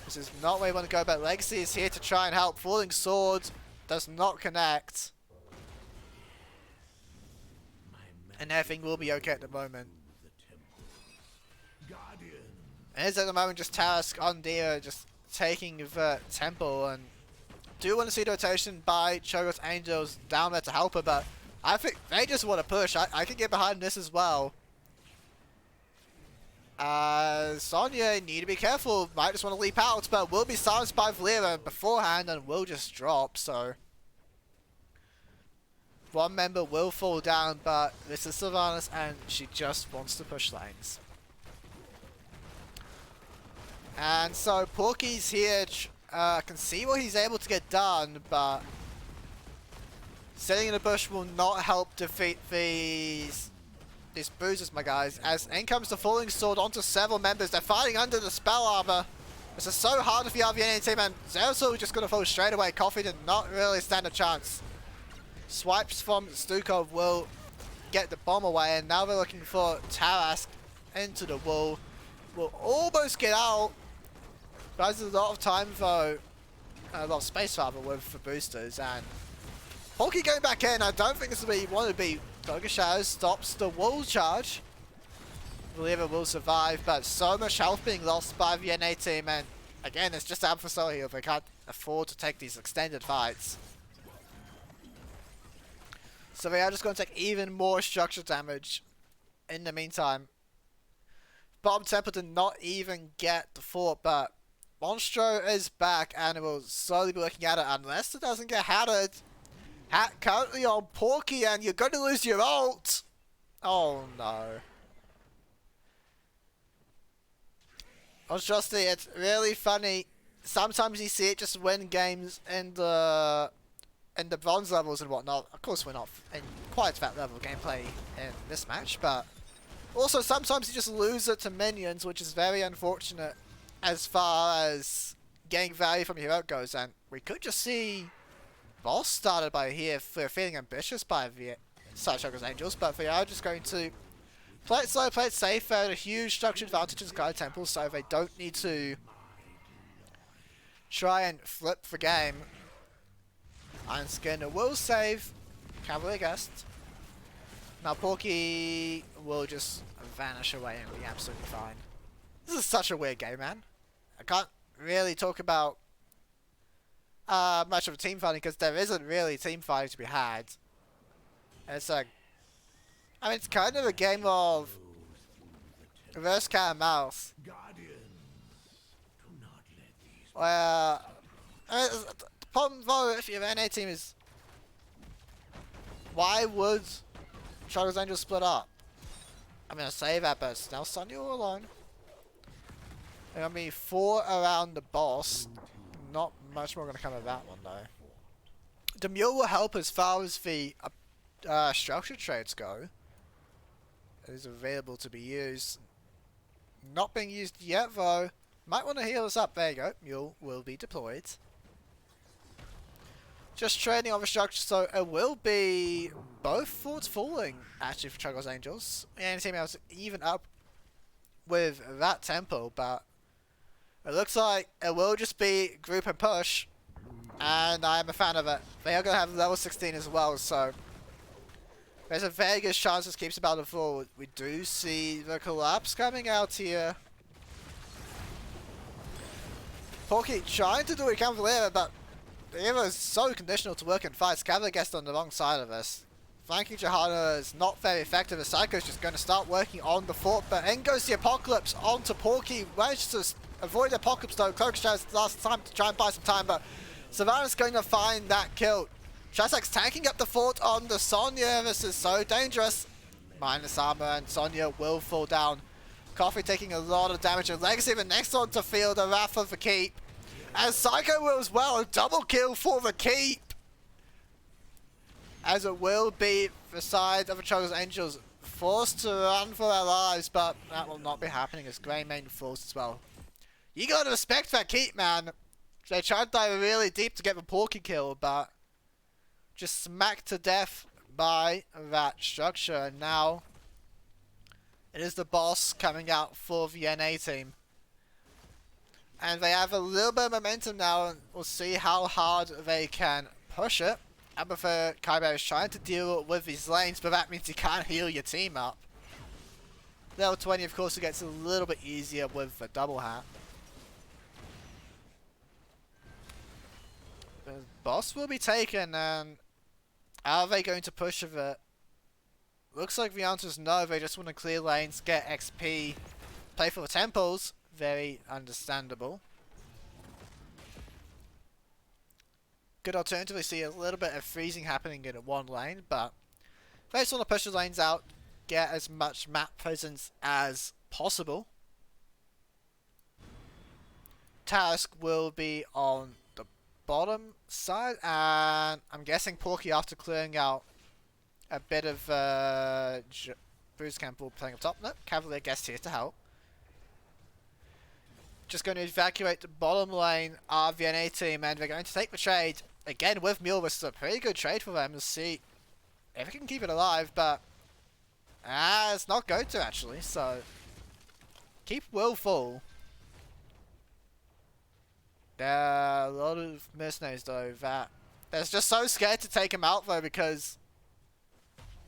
this is not where you want to go, but Legacy is here to try and help. Falling Sword does not connect. And everything will be okay at the moment. And is at the moment just Tarask on Dia just taking the temple, and do want to see the rotation by ChoGalls Angels down there to help her, but I think they just want to push. I can get behind this as well. Sonya, need to be careful. Might just want to leap out, but will be silenced by Valera beforehand and will just drop, so one member will fall down, but this is Sylvanas and she just wants to push lanes. And so Porky's here, can see what he's able to get done, but sitting in the bush will not help defeat these bruises, my guys. As in comes the Falling Sword onto several members. They're fighting under the spell armor. This is so hard for the RVN team, and Zeratul just going to fall straight away. Coffee did not really stand a chance. Swipes from Stukov will get the bomb away, and now they're looking for Tarask into the wall. Will almost get out. But there's a lot of time though, a lot of space rather with the boosters, and Porky going back in. I don't think this is where you want to be. Cloak of Shadows stops the wall charge. I believe it will survive, but so much health being lost by the NA team, and again, it's just Alpha Soul heal. They can't afford to take these extended fights. So they are just going to take even more structural damage in the meantime. Bottom Temple did not even get the fort, but Monstro is back and it will slowly be looking at it unless it doesn't get hatted. Hat currently on Porky, and you're going to lose your ult. Oh no. Monstrosity, it's really funny. Sometimes you see it just win games in the bronze levels and whatnot. Of course, we're not in quite that level of gameplay in this match, but also sometimes you just lose it to minions, which is very unfortunate as far as getting value from your ult goes. And we could just see boss started by here for feeling ambitious by the ChoGalls Angels, but they are just going to play it slow, play it safe. They're at a huge structure advantage in Sky Temple, so they don't need to try and flip the game. Iron Skinner will save Cavalier Guest. Now Porky will just vanish away and be absolutely fine. This is such a weird game, man. I can't really talk about much of a team fighting because there isn't really team fighting to be had. It's a, I mean, it's kind of a game of reverse cat and mouse. Where, I mean, the problem though, if your NA team is, why would ChoGalls Angels split up? I'm gonna say that, but it's now Sonya all alone. There are gonna be 4 around the boss. Not much more gonna come of that one though. The mule will help as far as the structure trades go. It is available to be used. Not being used yet though. Might want to heal us up. There you go. Mule will be deployed. Just trading on the structure, so it will be both forts falling actually for ChoGalls Angels. And team else even up with that tempo, but it looks like it will just be group and push. And I'm a fan of it. They are going to have level 16 as well, so there's a very good chance this keeps the battle forward. We do see the collapse coming out here. Porky trying to do what he can for Lira, but Lira is so conditional to work in fights. Cavalier gets on the wrong side of this. Flanking Johanna is not very effective. The Psycho's just going to start working on the fort, but in goes the Apocalypse onto Porky. Managed to avoid the Apocalypse though. Cloak Shadow's last time to try and buy some time, but Savannah's going to find that kill. Shazak's tanking up the fort on the Sonya. This is so dangerous. Minus armor and Sonya will fall down. Coffee taking a lot of damage, and Legacy the next one to feel the wrath of the keep. And Psycho will as well, a double kill for the keep. As it will be the side of the ChoGalls Angels forced to run for their lives, but that will not be happening as Greymane falls as well. You gotta respect that keep, man. They tried to dive really deep to get the Porky kill, but just smacked to death by that structure. And now it is the boss coming out for the NA team. And they have a little bit of momentum now, and we'll see how hard they can push it. Abathur Kaiba is trying to deal with these lanes, but that means you can't heal your team up. Level 20, of course, it gets a little bit easier with the double hat. The boss will be taken, and are they going to push with it? Looks like the answer is no. They just want to clear lanes, get XP, play for the temples. Very understandable. Could alternatively see a little bit of freezing happening in one lane, but they just want to push the lanes out, get as much map presence as possible. Task will be on the bottom side, and I'm guessing Porky, after clearing out a bit of Bruce Camp, will playing up top. No, Cavalier guest here to help. Just going to evacuate the bottom lane of the NA team, and they're going to take the trade. Again, with Mule, this is a pretty good trade for them to see if they can keep it alive, but it's not going to actually, so keep will full. There are a lot of mercenaries though that they're just so scared to take him out though, because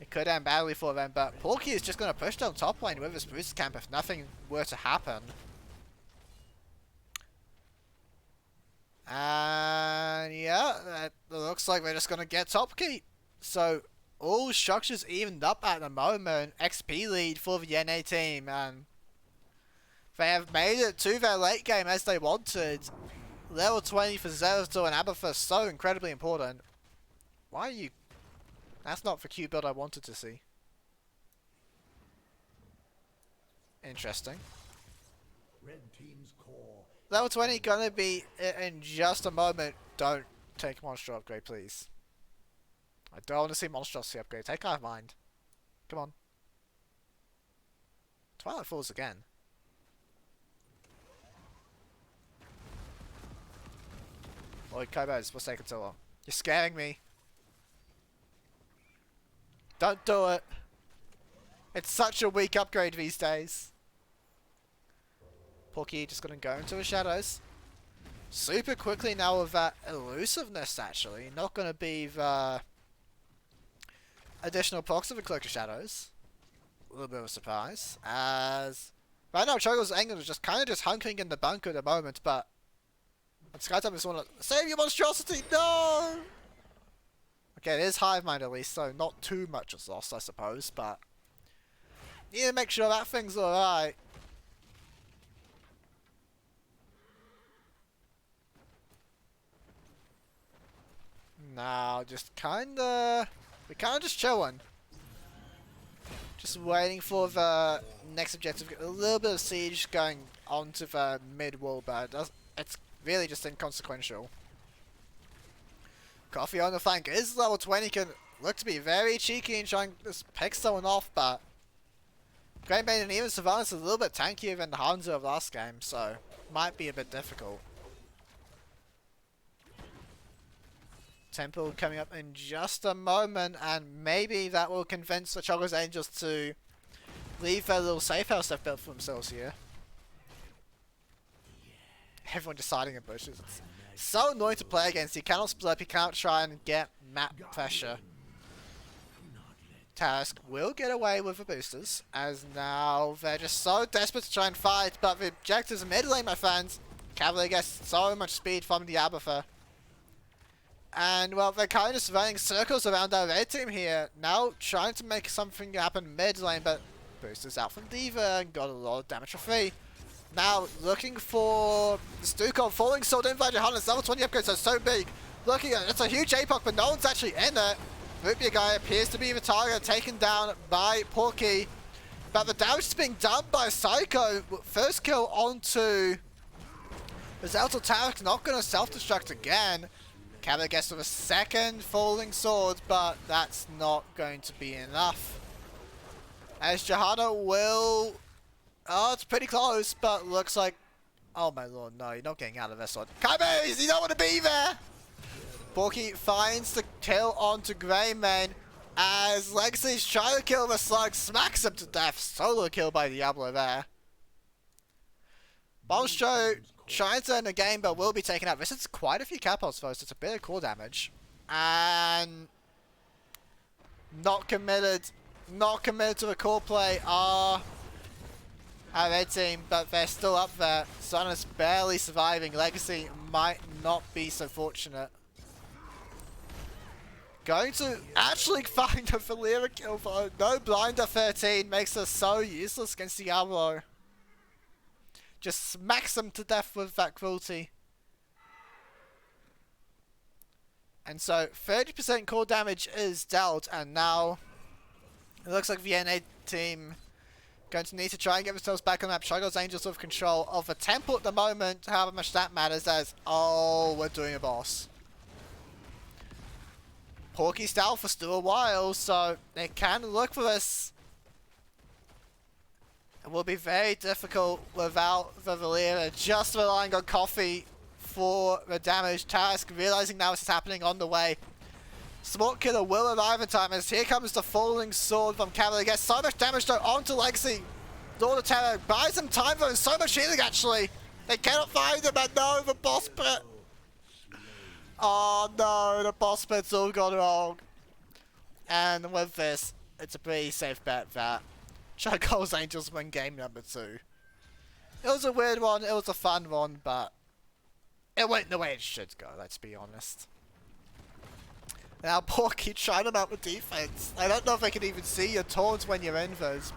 it could end badly for them, but Porky is just going to push down top lane with his boost camp if nothing were to happen. And yeah, it looks like we're just going to get top keep. So all structures evened up at the moment. XP lead for the NA team, and they have made it to their late game as they wanted. Level 20 for Zeratul and Abathur, so incredibly important. Why are you... That's not the Q build I wanted to see. Interesting. Red team's core. Level 20 gonna be in just a moment. Don't take monster upgrade, please. I don't want to see monstrosity upgrade. Take out of mind. Come on. Twilight Falls again. Oi, Kobos, what's taking so long? You're scaring me. Don't do it. It's such a weak upgrade these days. Porky just gonna go into the shadows. Super quickly now with that elusiveness, actually. Not gonna be the additional procs of the Cloak of Shadows. A little bit of a surprise. As right now ChoGalls England is just kind of just hunkering in the bunker at the moment, but Skytop is one of save your monstrosity! No! Okay, it is Hive Mind at least, so not too much is lost, I suppose, but need to make sure that thing's alright. Now, just we're kinda just chilling. Just waiting for the next objective. A little bit of siege going onto the mid wall, but it's really just inconsequential. Coffee on the flank is level 20, can look to be very cheeky and trying to just pick someone off, but Greymane and even Sylvanas is a little bit tankier than the Hanzo of last game, so might be a bit difficult. Temple coming up in just a moment, and maybe that will convince the ChoGalls Angels to leave their little safe house they've built for themselves here. Everyone just hiding in bushes. It's So annoying to play against. You cannot split up, you cannot try and get map pressure. Task will get away with the boosters, as now they're just so desperate to try and fight, but the objectives are mid lane, my friends. Cavalier gets so much speed from the Abathur. And, well, they're kind of just running circles around our red team here, now trying to make something happen mid lane, but boosters out from Diva and got a lot of damage for free. Now, looking for the Stukov, falling sword in by Johannes, level 20 upgrades are so big. Looking at it's a huge APOC, but no one's actually in it. Rupia guy appears to be the target, taken down by Porky. But the damage is being done by Psycho. First kill onto the Zeltal Tarek, not going to self-destruct again. Cabot gets with a second falling sword, but that's not going to be enough. As Johanna will... Oh, it's pretty close, but looks like... Oh my lord, no, you're not getting out of this one. Kaibays, you don't want to be there! Porky finds the kill onto Greymane as Legacy's trying to kill the slug, smacks him to death. Solo kill by Diablo there. Bonstro trying to end the game but will be taken out. This is quite a few capos though, so it's a bit of core damage. And not committed to the core play are our red team, but they're still up there. Sun is barely surviving. Legacy might not be so fortunate. Going to actually find a Valera kill though. No blinder 13 makes us so useless against Diablo. Just smacks them to death with that cruelty. And so 30% core damage is dealt, and now it looks like the NA team going to need to try and get themselves back on the map. ChoGalls Angels with control of the temple at the moment, however much that matters as, oh, we're doing a boss. Porky's down for still a while, so they can look for this. It will be very difficult without the Valera just relying on Coffee for the damage. Task realizing now this is happening on the way. Smart Killer will arrive in time as here comes the falling sword from Cavalier. Gets so much damage though onto Legacy. Lord of Terror buys them time though and so much healing actually. They cannot find him and no, the boss pit. Oh no, the boss pit's all gone wrong. And with this, it's a pretty safe bet that ChoGalls Angels win game number 2. It was a weird one, it was a fun one, but it went the way it should go, let's be honest. Now Porky trying to mount the defense. I don't know if they can even see your taunts when you're in those.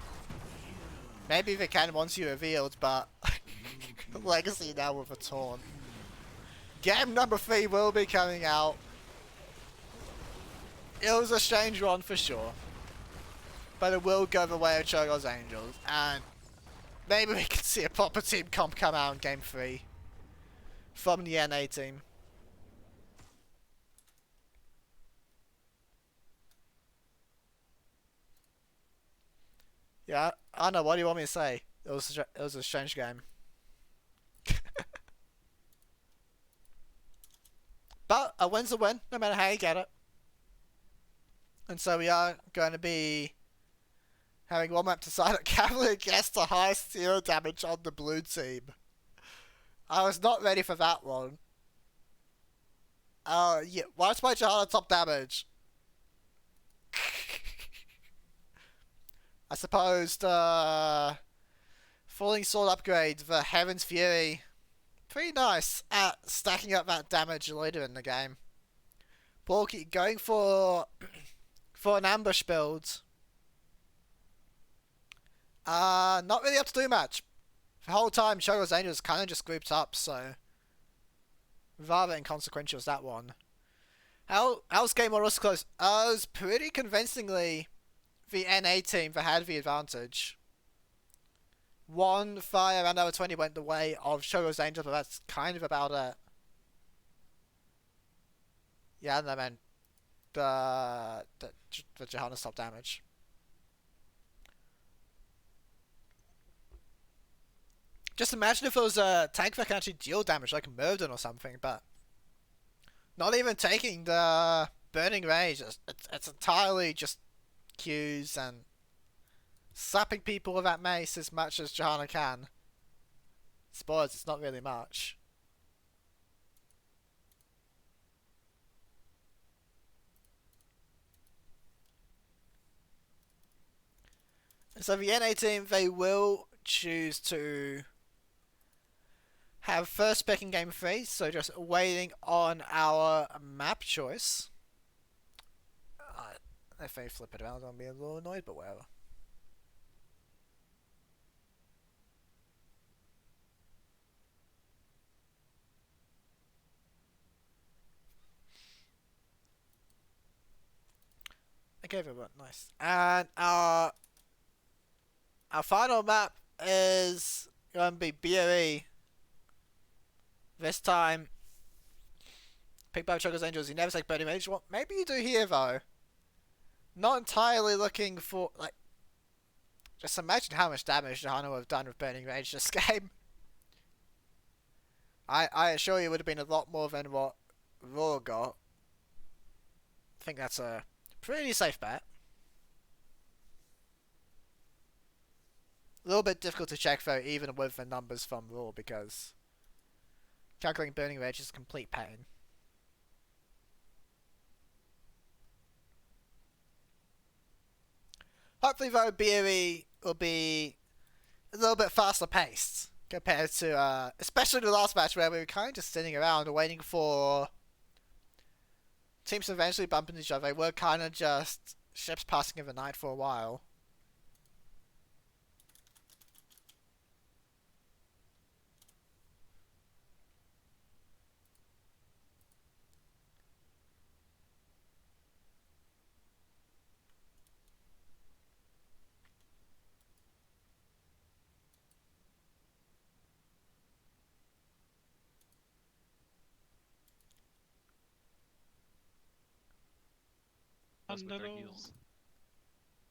Maybe they can once you're revealed, but Legacy now with a taunt. Game number 3 will be coming out. It was a strange one for sure. But it will go the way of ChoGalls Angels. And maybe we can see a proper team comp come out in game 3. From the NA team. Yeah, I don't know, what do you want me to say? It was a strange game. But a win's a win, no matter how you get it. And so we are going to be having one map decided. Cavalier gets the highest zero damage on the blue team. I was not ready for that one. Yeah, why's my Johanna top damage? I suppose the Falling Sword upgrade, the Heaven's Fury. Pretty nice at stacking up that damage later in the game. Porky going for an ambush build. Not really up to do much. The whole time ChoGalls Angels kind of just grouped up, so rather inconsequential as that one. How's game one was close? It was pretty convincingly the NA team that had the advantage. One fire around hour 20 went the way of ChoGalls Angels, but that's kind of about it. Yeah, no man. The Johanna top damage. Just imagine if it was a tank that can actually deal damage, like Murden or something, but not even taking the burning rage. It's entirely just Qs and slapping people with that mace as much as Johanna can. Spoilers, it's not really much. So the NA team, they will choose to have first pick in game 3, so just waiting on our map choice. If they flip it around, I'll be a little annoyed, but whatever. Okay, very nice. And our final map is going to be BOE. This time, picked by ChoGalls Angels. You never take Burning Rage. Well, maybe you do here though. Not entirely looking for like. Just imagine how much damage Johanna would have done with Burning Rage this game. I assure you it would have been a lot more than what Raw got. I think that's a pretty safe bet. A little bit difficult to check though, even with the numbers from Raw, because calculating Burning Rage is a complete pain. Hopefully though, BOE will be a little bit faster paced compared to, especially the last match where we were kind of just sitting around waiting for teams to eventually bump into each other. They were kind of just ships passing in the night for a while.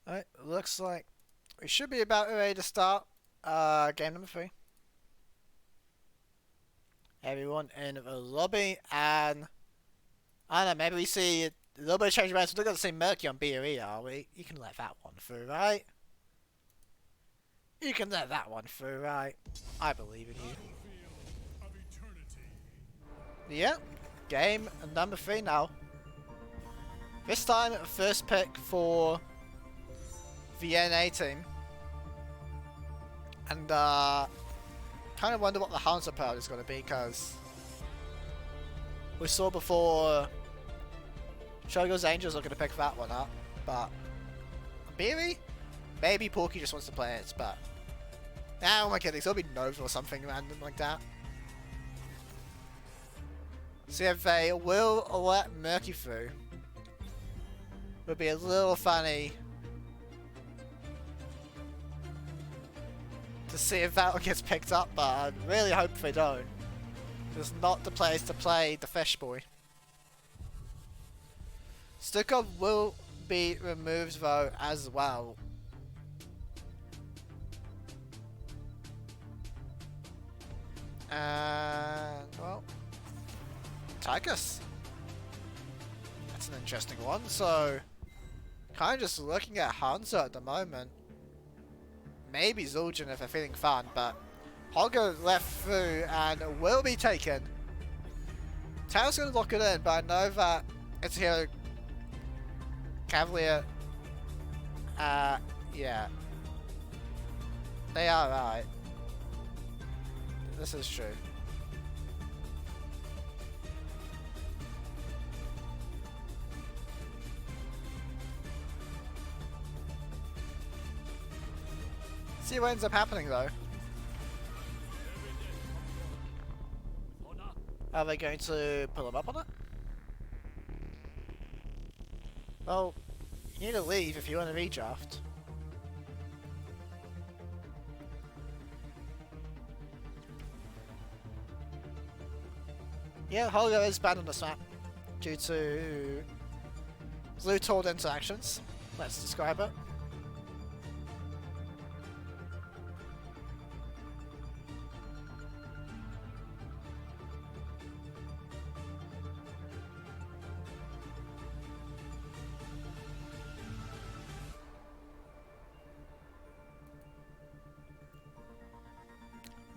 Alright, looks like we should be about ready to start game number 3. Everyone in the lobby, and I don't know, maybe we see a little bit of change around. So we're not going to see Murky on BOE, are we? You can let that one through, right? You can let that one through, right? I believe in you. Yeah, game number 3 now. This time, first pick for the NA team. And kind of wonder what the Hansa part is going to be, because we saw before ChoGalls Angels are going to pick that one up, but maybe Porky just wants to play it, but oh my goodness, it'll be Nova or something random like that. See if they will let Murky through. Would be a little funny to see if that one gets picked up, but I really hope they don't. It's not the place to play the Fish Boy. Stukov will be removed though as well. And well, Tychus. That's an interesting one. So kind of just looking at Hansa at the moment. Maybe Zul'jin if they're feeling fun, but Holger left through and will be taken. Tao's going to lock it in, but I know that it's here. Cavalier. Yeah. They are right. This is true. See what ends up happening though. Are they going to pull him up on it? Well, you need to leave if you want to redraft. Yeah, Holger is banned on this map due to Bluetooth interactions. Let's describe it.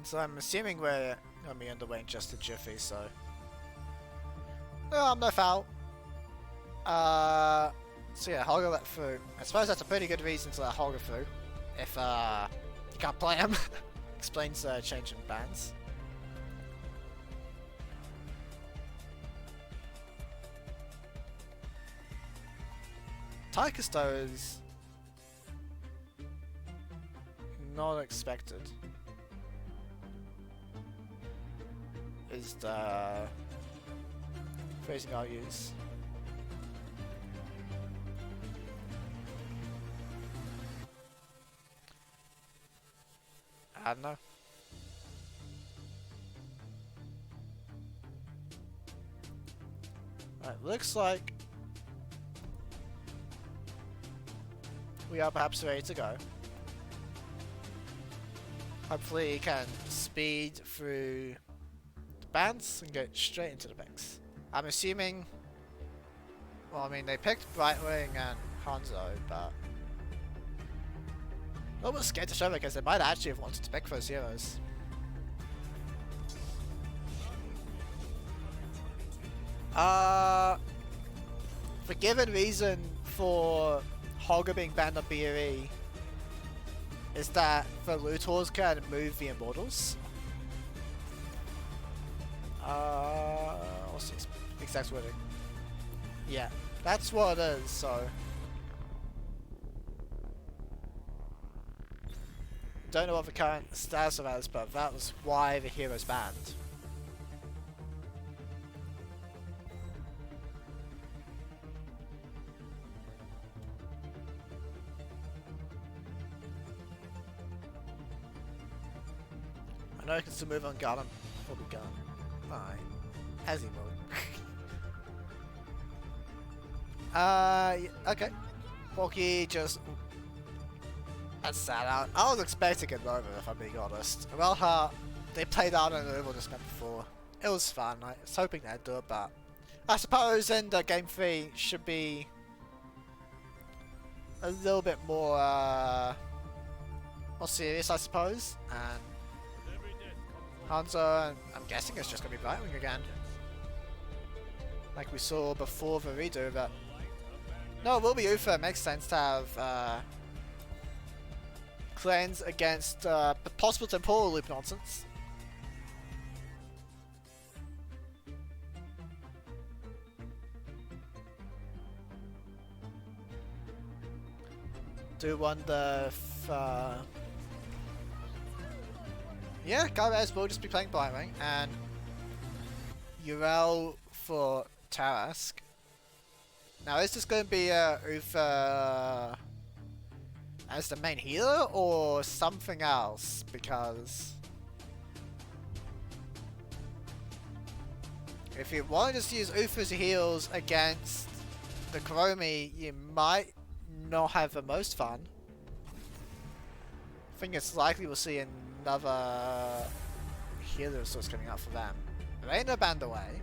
So I'm assuming we're gonna be underway in just a jiffy, so no, I'm no foul. So yeah, Holger let through. I suppose that's a pretty good reason to let Holger through. if you can't play them. Explains change in bans. Tychus though is not expected. Is the phrasing I'll use. I don't know. Right, looks like we are perhaps ready to go. Hopefully you can speed through the bands and get straight into the picks. I'm assuming, well, I mean, they picked Brightwing and Hanzo, but a little bit scared to show because they might actually have wanted to pick those heroes. The given reason for Hogger being banned on BRE is that the Lutors can move the Immortals. What's the exact wording? Yeah, that's what it is, so. Don't know what the current status of that is, but that was why the hero's banned. I know I can still move on Garden before we go. Alright. As he will. Okay. Porky just... That's sad out. I was expecting it over, if I'm being honest. Well, they played out on an Oval just before. It was fun. I was hoping they'd do it, but I suppose in the game 3 should be a little bit more serious, I suppose. And Hanzo, and I'm guessing it's just gonna be Brightwing again, like we saw before the redo. But no, it will be Uther. It makes sense to have cleanse against possible temporal loop nonsense. Do wonder if yeah, Gyrez will just be playing Brightwing and Urel for Tarask. Now is this going to be Uther as the main healer or something else? Because if you want to just use Uther's heals against the Chromie, you might not have the most fun. I think it's likely we'll see another healer of sorts coming out for them. Reina banned away.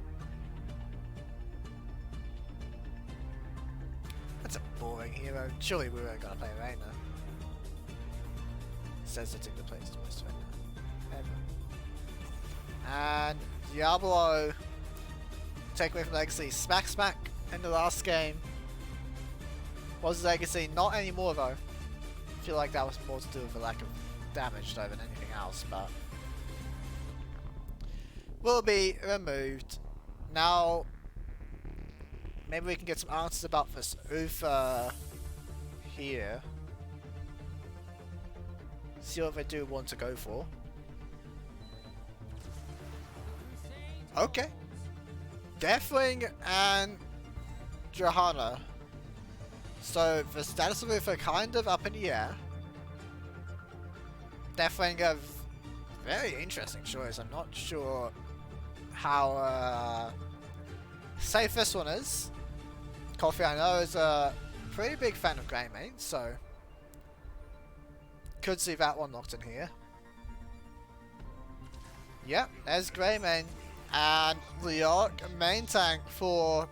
That's a boring hero. Surely we weren't gonna play Reina. Sensitive to plays most Reina ever. And Diablo take away from Legacy. Smack Smack in the last game was Legacy. Not anymore though. I feel like that was more to do with the lack of damage though than anything else, but will be removed. Now maybe we can get some answers about this Uther here. See what they do want to go for. Okay. Deathwing and Johanna. So the status of Uther kind of up in the air. Deathwing a very interesting choice. I'm not sure how safe this one is. Coffee, I know, is a pretty big fan of Greymane, so could see that one locked in here. Yep, there's Greymane and Leoric, main tank for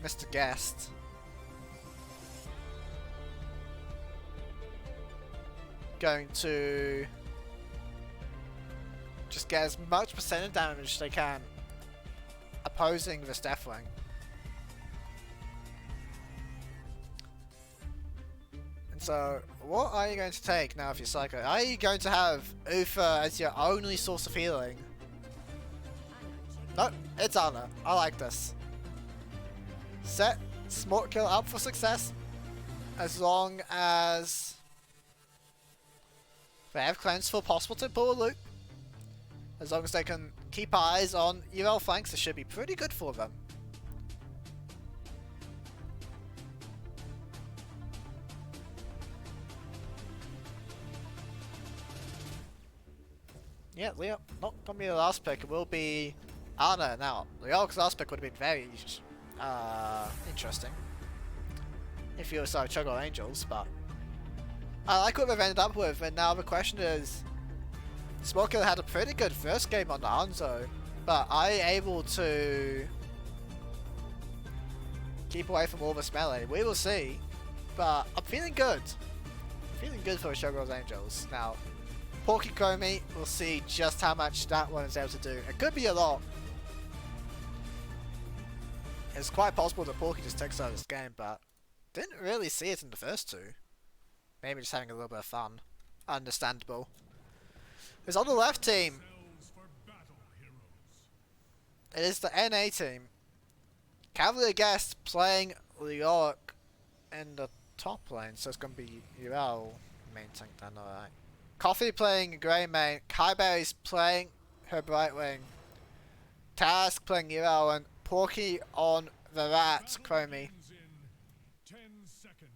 Mr. Guest. Going to just get as much percentage damage as they can opposing this Deathwing. So, what are you going to take now if you're Psycho? Are you going to have Ufa as your only source of healing? No, it's Anna. I like this. Set Smart Kill up for success as long as they have cleanse for possible to pull a loop. As long as they can keep eyes on UL flanks, it should be pretty good for them. Yeah, Leo, not gonna be the last pick. It will be Anna. Now, Leo's last pick would have been very interesting if you were sorry, ChoGalls Angels, but I like what they've ended up with. And now the question is, Smoker had a pretty good first game on the Hanzo, but are you able to keep away from all this melee? We will see, but I'm feeling good. Feeling good for ChoGalls Angels. Now, Porky Komi, we'll see just how much that one is able to do. It could be a lot. It's quite possible that Porky just takes over this game, but didn't really see it in the first two. Maybe just having a little bit of fun. Understandable. It's on the left team. It is the NA team. Cavalier Guest playing Leoric in the top lane, so it's going to be UL main tank then, alright. Coffee playing Grey main, Kaiberry's playing her Bright Wing, Task playing UL, and Porky on the Rat, Chromie.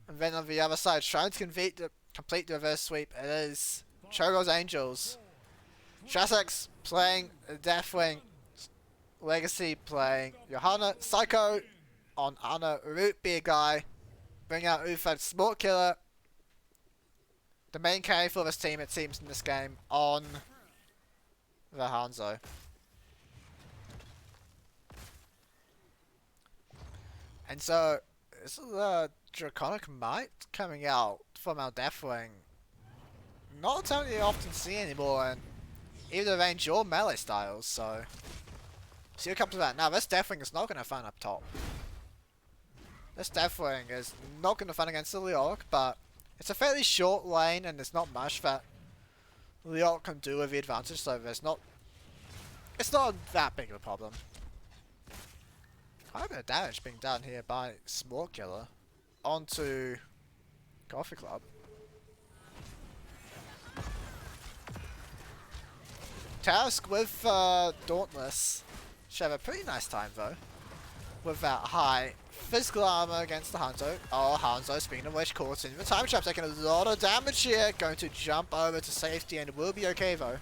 And then on the other side, trying to complete the reverse sweep, it is ChoGalls Angels. Shasx playing Deathwing, Legacy playing Johanna, Psycho on Anna, Root be a guy, bring out Ufad, Smart Killer. The main carry for this team, it seems, in this game on the Hanzo. And so, this is the Draconic Might coming out from our Deathwing. Not something you often see anymore in either range or melee styles, so we'll come to that. Now, this Deathwing is not going to find up top. This Deathwing is not going to find against the Leoric, but it's a fairly short lane, and there's not much that Leoric can do with the advantage, so it's not that big of a problem. Quite a bit of damage being done here by Smart Killer onto Coffee Club. Task with Dauntless should have a pretty nice time though, with that high physical armor against the Hanzo. Oh, Hanzo, speaking of which, caught in the time trap, taking a lot of damage here. Going to jump over to safety and will be okay though.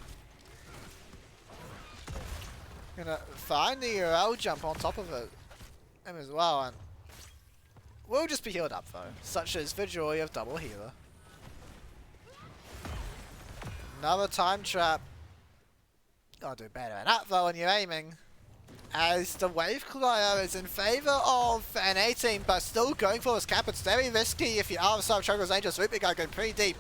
Gonna find the URL jump on top of it him as well, and we'll just be healed up though, such as the joy of double healer. Another time trap. Gotta do better than that though when you're aiming. As the wave clear is in favour of an A team, but still going for this cap. It's very risky if you are the side of ChoGalls Angels. Swooping guy going pretty deep,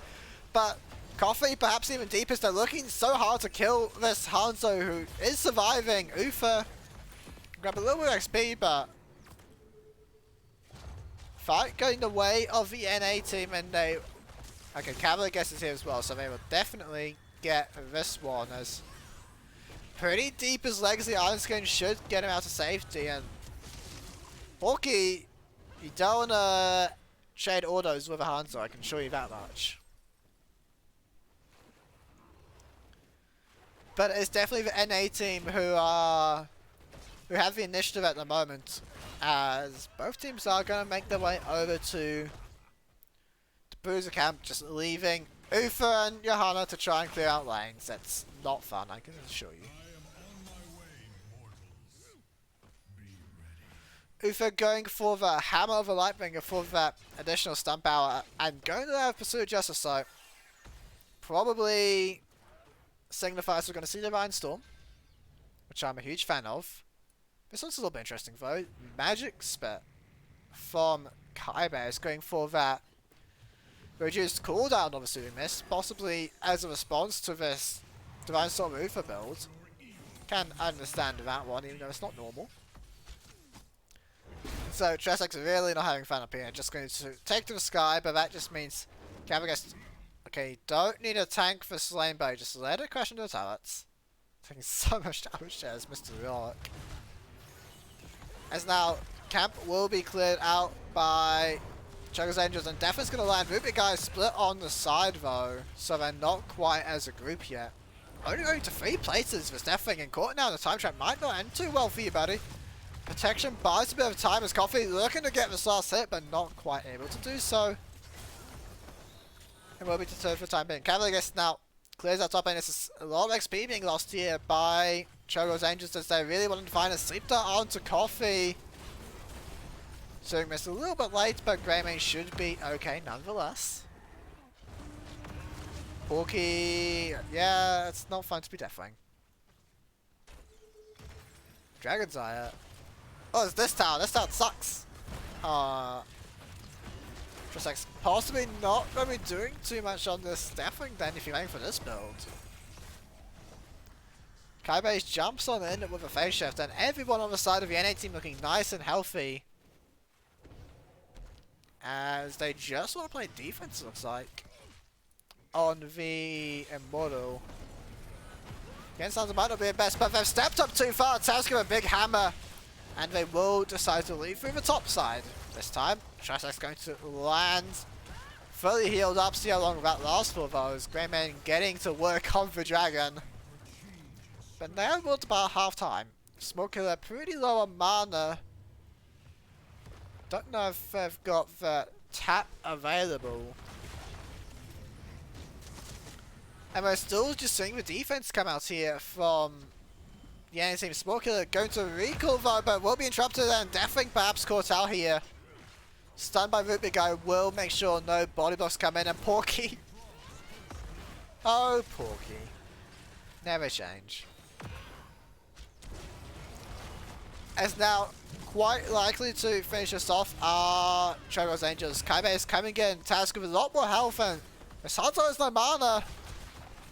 but Coffee perhaps even deeper. They're looking so hard to kill this Hanzo who is surviving. Ufa grab a little bit of XP, but fight going the way of the NA team, and they okay. Cavalier Guest is here as well, so they will definitely get this one as. Pretty deep as Legacy Iron Skin should get him out of safety, and Porky, you don't wanna trade autos with a Hanzo, I can assure you that much. But it's definitely the NA team who have the initiative at the moment, as both teams are gonna make their way over to the Bruiser camp, just leaving Ufa and Johanna to try and clear out lanes. That's not fun, I can assure you. Ufa going for the Hammer of the Lightbringer for that additional stun power, and going to have Pursuit of Justice, so probably signifies we're going to see Divine Storm, which I'm a huge fan of. This one's a little bit interesting though. Magic Spit from Kaiba is going for that reduced cooldown of a Pursuit Miss, possibly as a response to this Divine Storm Ufa build. Can understand that one, even though it's not normal. So Tressex really not having fun up here, just going to take to the sky, but that just means Gavagus. Okay, don't need a tank for Slain Bow, just let it crash into the turrets. Taking so much damage there as Mr. Rock. As now, camp will be cleared out by ChoGalls Angels, and Defin's going to land. Ruby guys split on the side though, so they're not quite as a group yet. Only going to 3 places for Steffing, and caught now in the time trap might not end too well for you, buddy. Protection buys a bit of time as Coffee looking to get this last hit, but not quite able to do so. And will be deterred for the time being. Cavalier now clears out top lane. This is a lot of XP being lost here by ChoGalls Angels as they really wanted to find a sleep dart onto Coffee. So missed a little bit late, but Greymane should be okay nonetheless. Porky, yeah, it's not fun to be Deathwing. Dragon's Eye. Oh, it's this town. This town sucks. Just like possibly not going to be doing too much on this Deathwing then if you're going for this build. Kaibase jumps on in with a phase shift, and everyone on the side of the NA team looking nice and healthy. As they just want to play defense, it looks like. On the Immortal. Again, sounds might not be the best, but they've stepped up too far. Taos give a big hammer, and they will decide to leave through the top side. This time, Trashak's going to land. Fully healed up, see how long that lasts for those. Greymane getting to work on the dragon. But now we're at about half time. Smoke Killer pretty low on mana. Don't know if they've got the tap available. And we're still just seeing the defense come out here from the enemy team. Smoke Killer going to recall though, but will be interrupted and Deathwing perhaps caught out here. Stunned by Root Big Guy will make sure no body blocks come in, and Porky. Oh, Porky. Never change. As now, quite likely to finish this off are ChoGalls Angels. Kaibe is coming in, tasked with a lot more health, and Misato has no mana.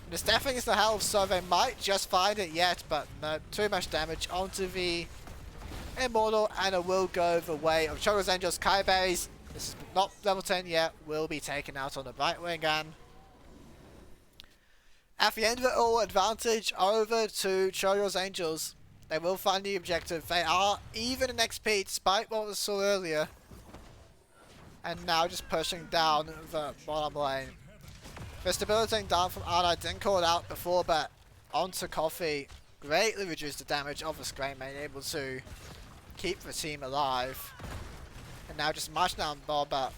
And it's definitely is the health, so they might just find it yet, but no, too much damage onto the Immortal, and it will go the way of ChoGalls Angels. Kaibe's, this is not level 10 yet, will be taken out on the right wing, and at the end of it all, advantage over to ChoGalls Angels. They will find the objective. They are even in XP despite what we saw earlier. And now just pushing down the bottom lane. The stability down from Arna didn't call it out before, but onto Coffee greatly reduced the damage of the Greymane, able to keep the team alive. And now just marching down Bob, but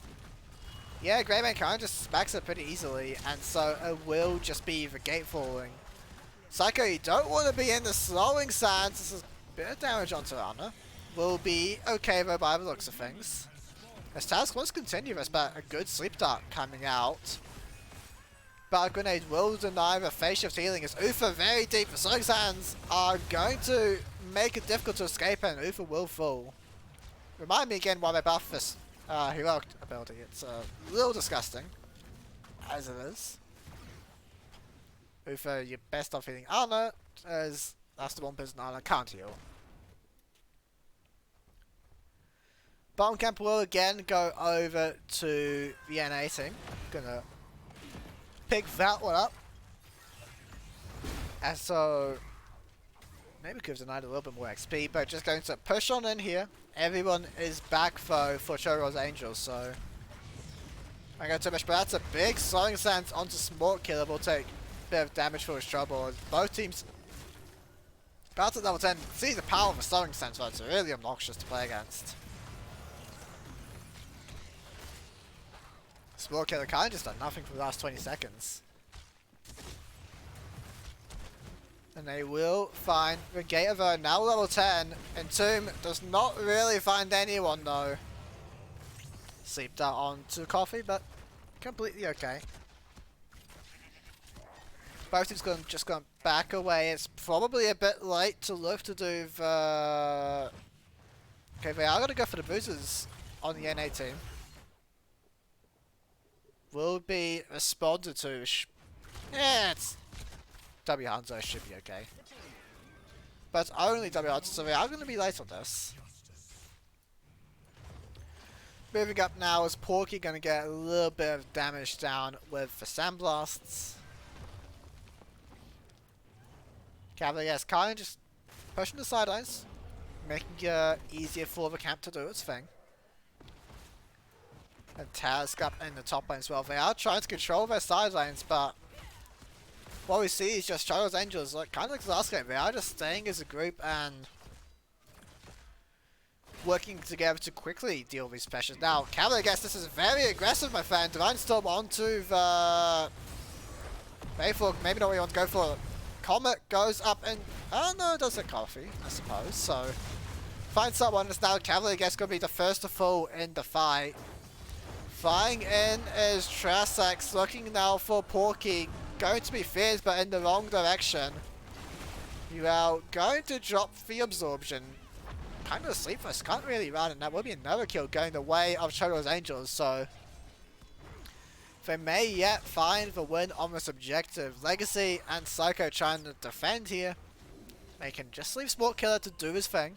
yeah, Greymane kind of just smacks it pretty easily, and so it will just be the gate falling. Psycho, you don't want to be in the slowing sands. This is a bit of damage onto Anna. Will be okay though by the looks of things. As Task wants to continue this, but a good sleep dart coming out. But a grenade will deny the phase shift healing as Ufa very deep. The slowing sands are going to make it difficult to escape, and Ufa will fall. Remind me again why they buff this heroic ability. It's a little disgusting, as it is. Ufa, you're best off healing Anna, as that's the one person Anna can't heal. Bomb camp will again go over to the NA team. Gonna pick that one up. And so maybe could have denied a little bit more XP, but just going to push on in here. Everyone is back though for ChoGalls Angels, so I got too much, but that's a big slowing stance onto Smoke Killer. Will take bit of damage for his trouble. Both teams about at level 10 see the power of a slowing stance, but it's really obnoxious to play against. Smoke Killer kind of just done nothing for the last 20 seconds. And they will find the Gate of Earth, now level 10. Entomb does not really find anyone though. Sleep that on to Coffee, but completely okay. Both teams just gonna back away. It's probably a bit late to look to do the... Okay, they are gonna go for the boosters on the NA team. Will be responded to. Yeah, it's... W Hanzo should be okay. But only W Hanzo, so we are gonna be late on this. moving up now is Porky going to get a little bit of damage down with the Sandblasts. Cavalry, yes, kind of just pushing the sidelines, making it easier for the camp to do its thing. And Task up in the top lane as well. They are trying to control their sidelines, but what we see is just ChoGalls Angels, like kind of like last game. They are just staying as a group and working together to quickly deal with these pressures. Now, Cavalry, I guess this is very aggressive, my friend. Divine Storm onto the Faithful. Maybe not what you want to go for. Comet goes up and oh no, it does hit Coffee, I suppose. So find someone. It's now Cavalry, I guess, going to be the first to fall in the fight. Flying in is Trasax, looking now for Porky. Going to be fierce, but in the wrong direction. You are going to drop the absorption. Kind of sleepless, can't really run, and that will be another kill going the way of ChoGalls Angels, so they may yet find the win on this objective. Legacy and Psycho trying to defend here. They can just leave Sport Killer to do his thing.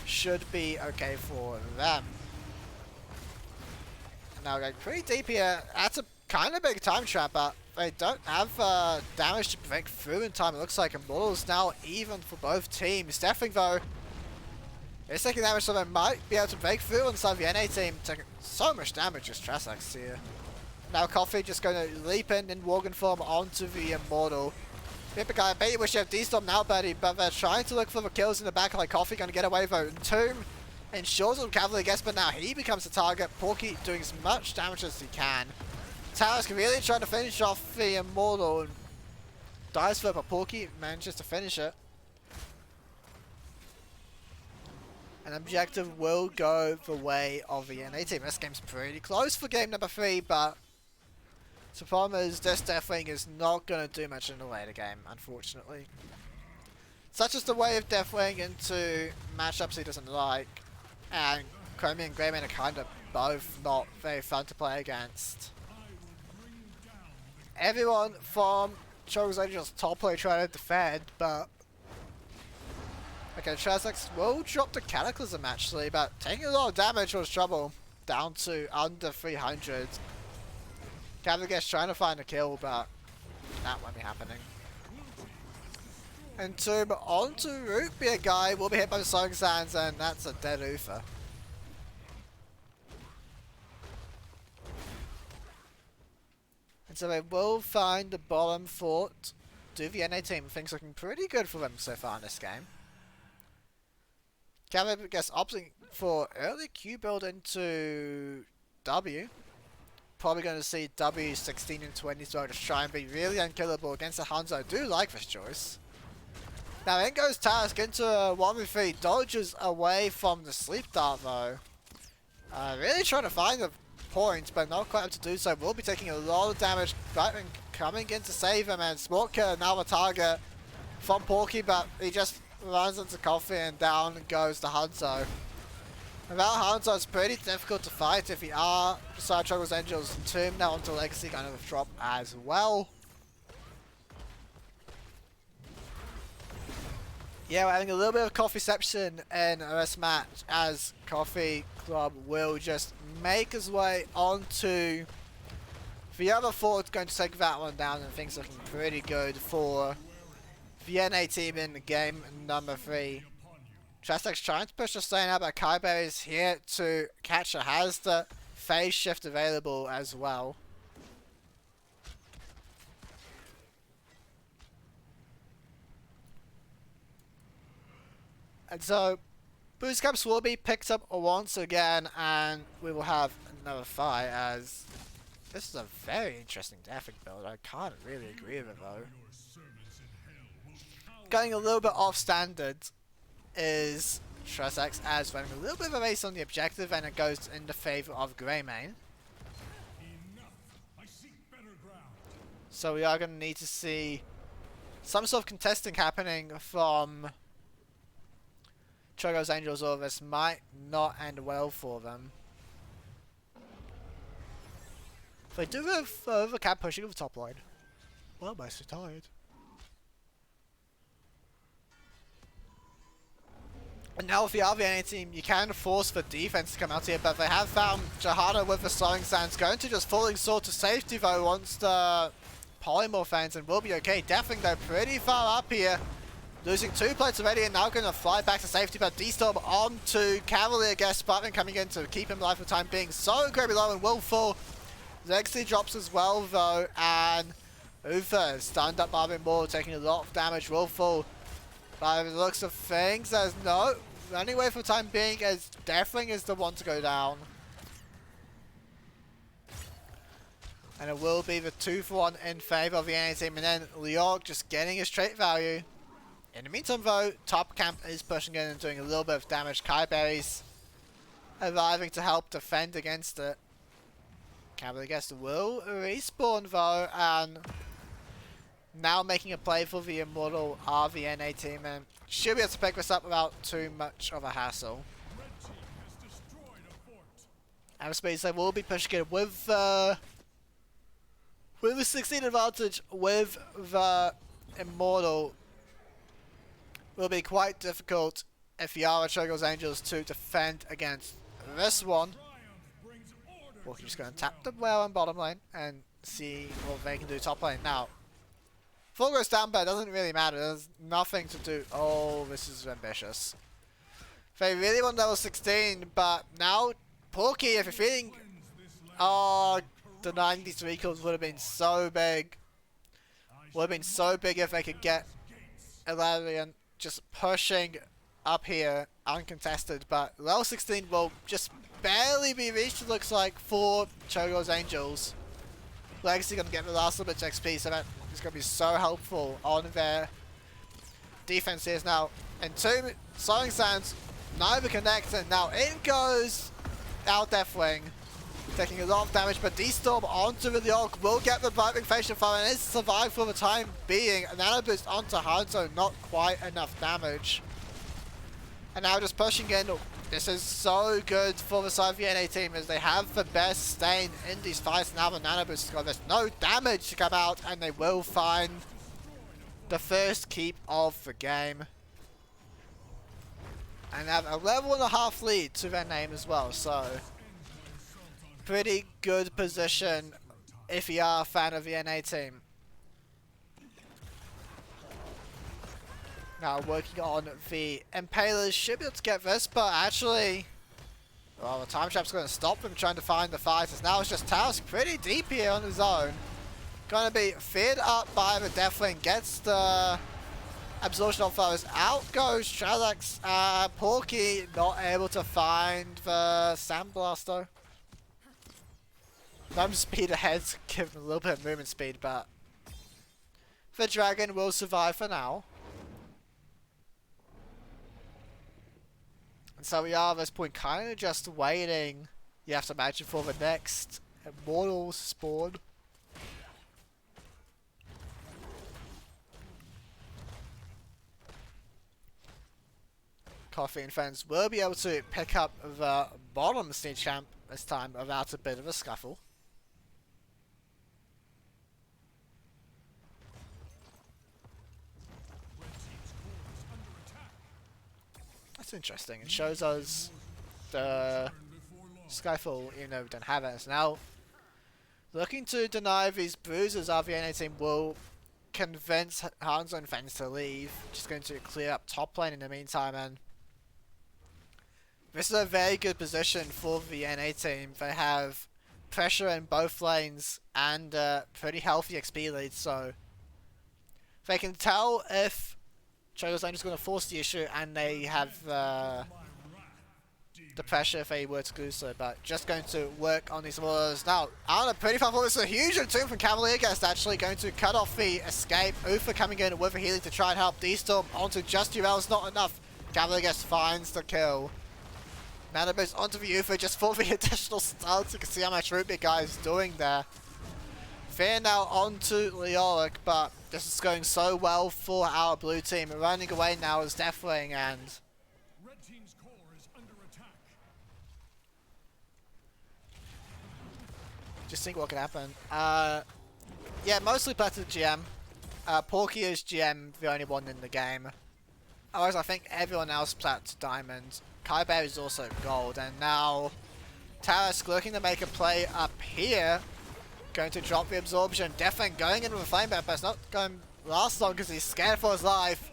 Should be okay for them. And now we're going pretty deep here. That's a kind of big time trap, but they don't have damage to break through in time. It looks like Immortals now even for both teams. Definitely though, it's taking damage, so they might be able to break through inside the NA team. Taking so much damage as Trasax here. Now Coffee just going to leap in Worgen form onto the Immortal. Pippa guy, I bet you wish you have D-Storm now, buddy, but they're trying to look for the kills in the back like Coffee, going to get away though. Tomb ensures of Cavalry gets, but now he becomes the target. Porky doing as much damage as he can. Taras really trying to finish off the Immortal and dies for it, but Porky manages to finish it. An objective will go the way of the NA team. This game's pretty close for game number 3, but the problem is this Deathwing is not going to do much in the later game, unfortunately. Such is the way of Deathwing into matchups he doesn't like, and Chromie and Greyman are kind of both not very fun to play against. Everyone from ChoGalls Angels top lane trying to defend, but okay, Trasax will drop the Cataclysm actually, but taking a lot of damage was trouble. Down to under 300. Cavalry trying to find a kill, but that won't be happening. And Tomb onto Root Beer guy will be hit by the Sonic Sands, and that's a dead Uther. And so they will find the bottom fort. Do the NA team. Things looking pretty good for them so far in this game. Cavalry, I guess, opting for early Q build into W. Probably going to see W 16 and 20 as well, just try and be really unkillable against the Hanzo. I do like this choice. Now in goes Task into a 1v3, dodges away from the Sleep Dart though. Really trying to find the points, but not quite able to do so. Will be taking a lot of damage. Brightman coming in to save him, and Sport Killer now the target from Porky, but he just runs into Coffee and down goes the Hanzo. Without Hanzo, it's pretty difficult to fight if you are beside ChoGalls Angels. Tomb now onto Legacy, kind of a drop as well. Yeah, we're having a little bit of Coffeeception in this match as Coffee Club will just make his way onto the other fort, going to take that one down, and things looking pretty good for the NA team in game number 3. Trasax trying to push the lane out, but Kaiba is here to catch her. Has the phase shift available as well. And so, boost caps will be picked up once again, and we will have another fight as this is a very interesting Deathwing build. I can't really agree with it though. Going a little bit off standard is Trasax as running a little bit of a race on the objective, and it goes in the favour of Greymane. So we are going to need to see some sort of contesting happening from ChoGalls Angels, or this might not end well for them. They do have the cap pushing over the top line. Well, I'm mostly tired. And now with the RVNA team, you can force the defense to come out here, but they have found Johanna with the slowing sands going to just falling sword to safety though once the polymorph ends, and will be okay. Definitely though pretty far up here. Losing 2 plates already and now going to fly back to safety, but D-Storm onto Cavalier, guess Spartan coming in to keep him alive for the time being. So incredibly low and will fall. Legacy drops as well though, and Uther stunned up Marvin Moore, taking a lot of damage, will fall. By the looks of things, there's no running away for the time being, as Deathwing is the one to go down. And it will be the 2-for-1 in favour of the NA team, and then Leorg just getting his trait value. In the meantime though, top camp is pushing in and doing a little bit of damage. Kaiberry's arriving to help defend against it. Cavalier guess will respawn though, and now making a play for the Immortal RVNA team, and should be able to pick this up without too much of a hassle. Aerospace, they will be pushing it with a 16 advantage with the Immortal. Will be quite difficult if you are a ChoGalls Angels to defend against this one. We're just going to tap them well on bottom lane and see what they can do top lane. Now, full goes down, but it doesn't really matter. There's nothing to do. Oh, this is ambitious. They really want level 16, but now, Porky, if you're feeling... Oh, denying these recalls would have been so big. Would have been so big if they could get Elarian just pushing up here uncontested, but level 16 will just barely be reached, it looks like, for ChoGalls Angels. Legacy gonna get the last little bit of XP, so that is gonna be so helpful on their defense here now. And 2 slowing sands, neither connects, and now in goes our Deathwing, taking a lot of damage, but D-Storm onto the Leorg will get the Viping Facial Fire, and is survived for the time being. A Nano Boost onto Hanzo, not quite enough damage. And now just pushing in. This is so good for the side of the NA team, as they have the best stain in these fights. Now the Nano Boost has got this no damage to come out, and they will find the first keep of the game. And have a level and a half lead to their name as well, so pretty good position if you are a fan of the NA team. Now working on the Impalers, should be able to get this, but actually, well, the time trap's going to stop them trying to find the fighters. Now it's just Taos pretty deep here on his own. Going to be feared up by the Deathwing, gets the absorption of those. Out goes Tralax. Porky not able to find the Sandblaster. No speed ahead, give him a little bit of movement speed, but the Dragon will survive for now. And so we are at this point kind of just waiting, you have to imagine, for the next Immortal spawn. Coffee and fans will be able to pick up the bottom stage champ this time without a bit of a scuffle. That's interesting. It shows us the Skyfall, even though we don't have it. So now, looking to deny these bruises, our VNA team will convince Hanzo and Fens to leave. Just going to clear up top lane in the meantime, and this is a very good position for the NA team. They have pressure in both lanes and pretty healthy XP leads, so they can tell if ChoGalls Angels going to force the issue, and they have the pressure if they were to do so, but just going to work on these orders. Now, Arna pretty far forward. This is a huge return from Cavalier Guest, actually going to cut off the escape. Ufa coming in with a healing to try and help D-Storm onto just Urel's not enough. Cavalier Guest finds the kill. Nanoboost onto the Ufa just for the additional stuns. You can see how much Root Beer guy is doing there. Fear now onto Leoric, but this is going so well for our blue team. Running away now is Deathwing, and Red team's core is under attack. just think what could happen. Yeah, mostly Platinum GM. Porky is GM, the only one in the game. Otherwise, I think everyone else plat to diamond. Kyber is also gold, and now Taras looking to make a play up here. Going to drop the absorption. Definitely going in with a flame but it's not going to last long because he's scared for his life.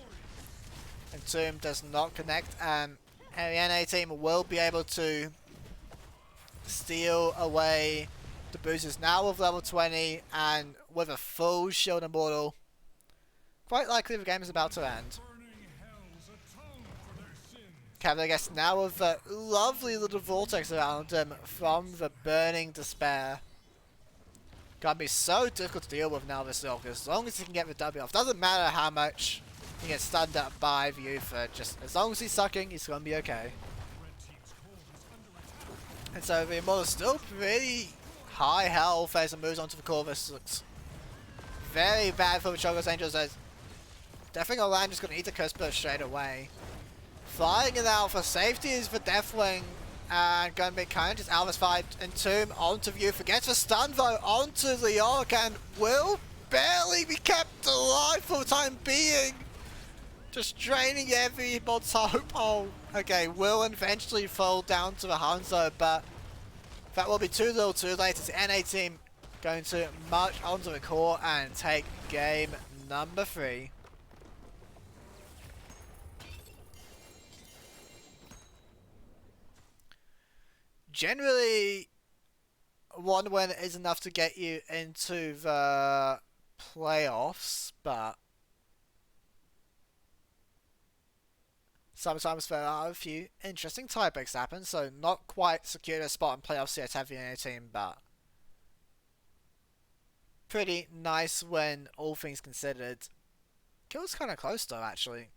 And Tomb does not connect, and the NA team will be able to steal away the boosters now with level 20 and with a full shield immortal. Quite likely the game is about to end. Kevin, I guess now with a lovely little vortex around him from the burning despair. Gonna be so difficult to deal with now this Silk, as long as he can get the W off. Doesn't matter how much he gets stunned up by the Uther, just as long as he's sucking, he's gonna be okay. And so the Immortal's still pretty high health as it moves on to the core. This looks very bad for the ChoGalls Angels, as Deathwing Online just gonna eat the Curse Burst straight away. Flying it out for safety is the Deathwing, and going to be kind of just out of this fight. And Tomb onto the Uther, gets the stun though onto the York, and will barely be kept alive for the time being. Just draining every mod's hope. Oh, okay, will eventually fall down to the Hanzo, but that will be too little too late as the NA team going to march onto the core and take game number 3. Generally, one win is enough to get you into the playoffs, but sometimes there are a few interesting tiebreaks happen, so not quite secured a spot in playoffs yet have the NA team, but pretty nice win, all things considered. It was kind of close though, actually.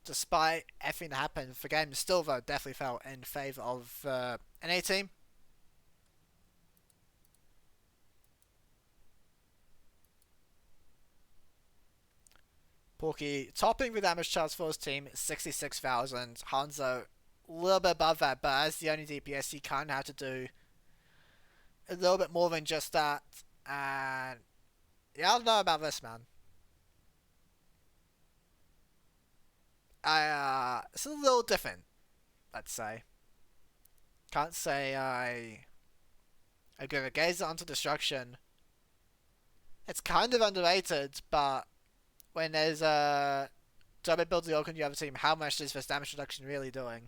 Despite everything that happened, the game still though definitely fell in favour of NA team. Porky topping the damage charts for his team, 66,000. Hanzo a little bit above that, but as the only DPS, he kind of had to do a little bit more than just that. And yeah, I don't know about this, man. It's a little different, let's say. Can't say I agree with Gazer onto Destruction. It's kind of underrated, but when there's a double build the Orc on the other team, how much is this damage reduction really doing?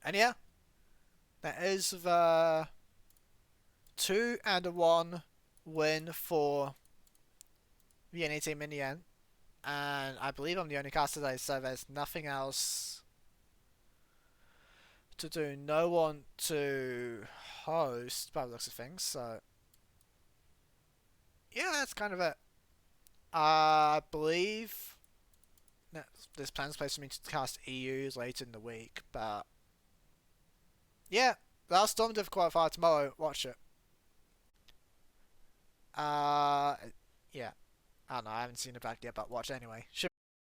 And yeah, that is the 2-1 win for the NA team in the end. And I believe I'm the only caster today, so there's nothing else to do. No one to host by the looks of things, so yeah, that's kind of it. I believe there's plans placed for me to cast EUs later in the week, but yeah, last Storm Div qualifier tomorrow. Watch it. Yeah, I don't know. I haven't seen it back yet, but watch it anyway. Should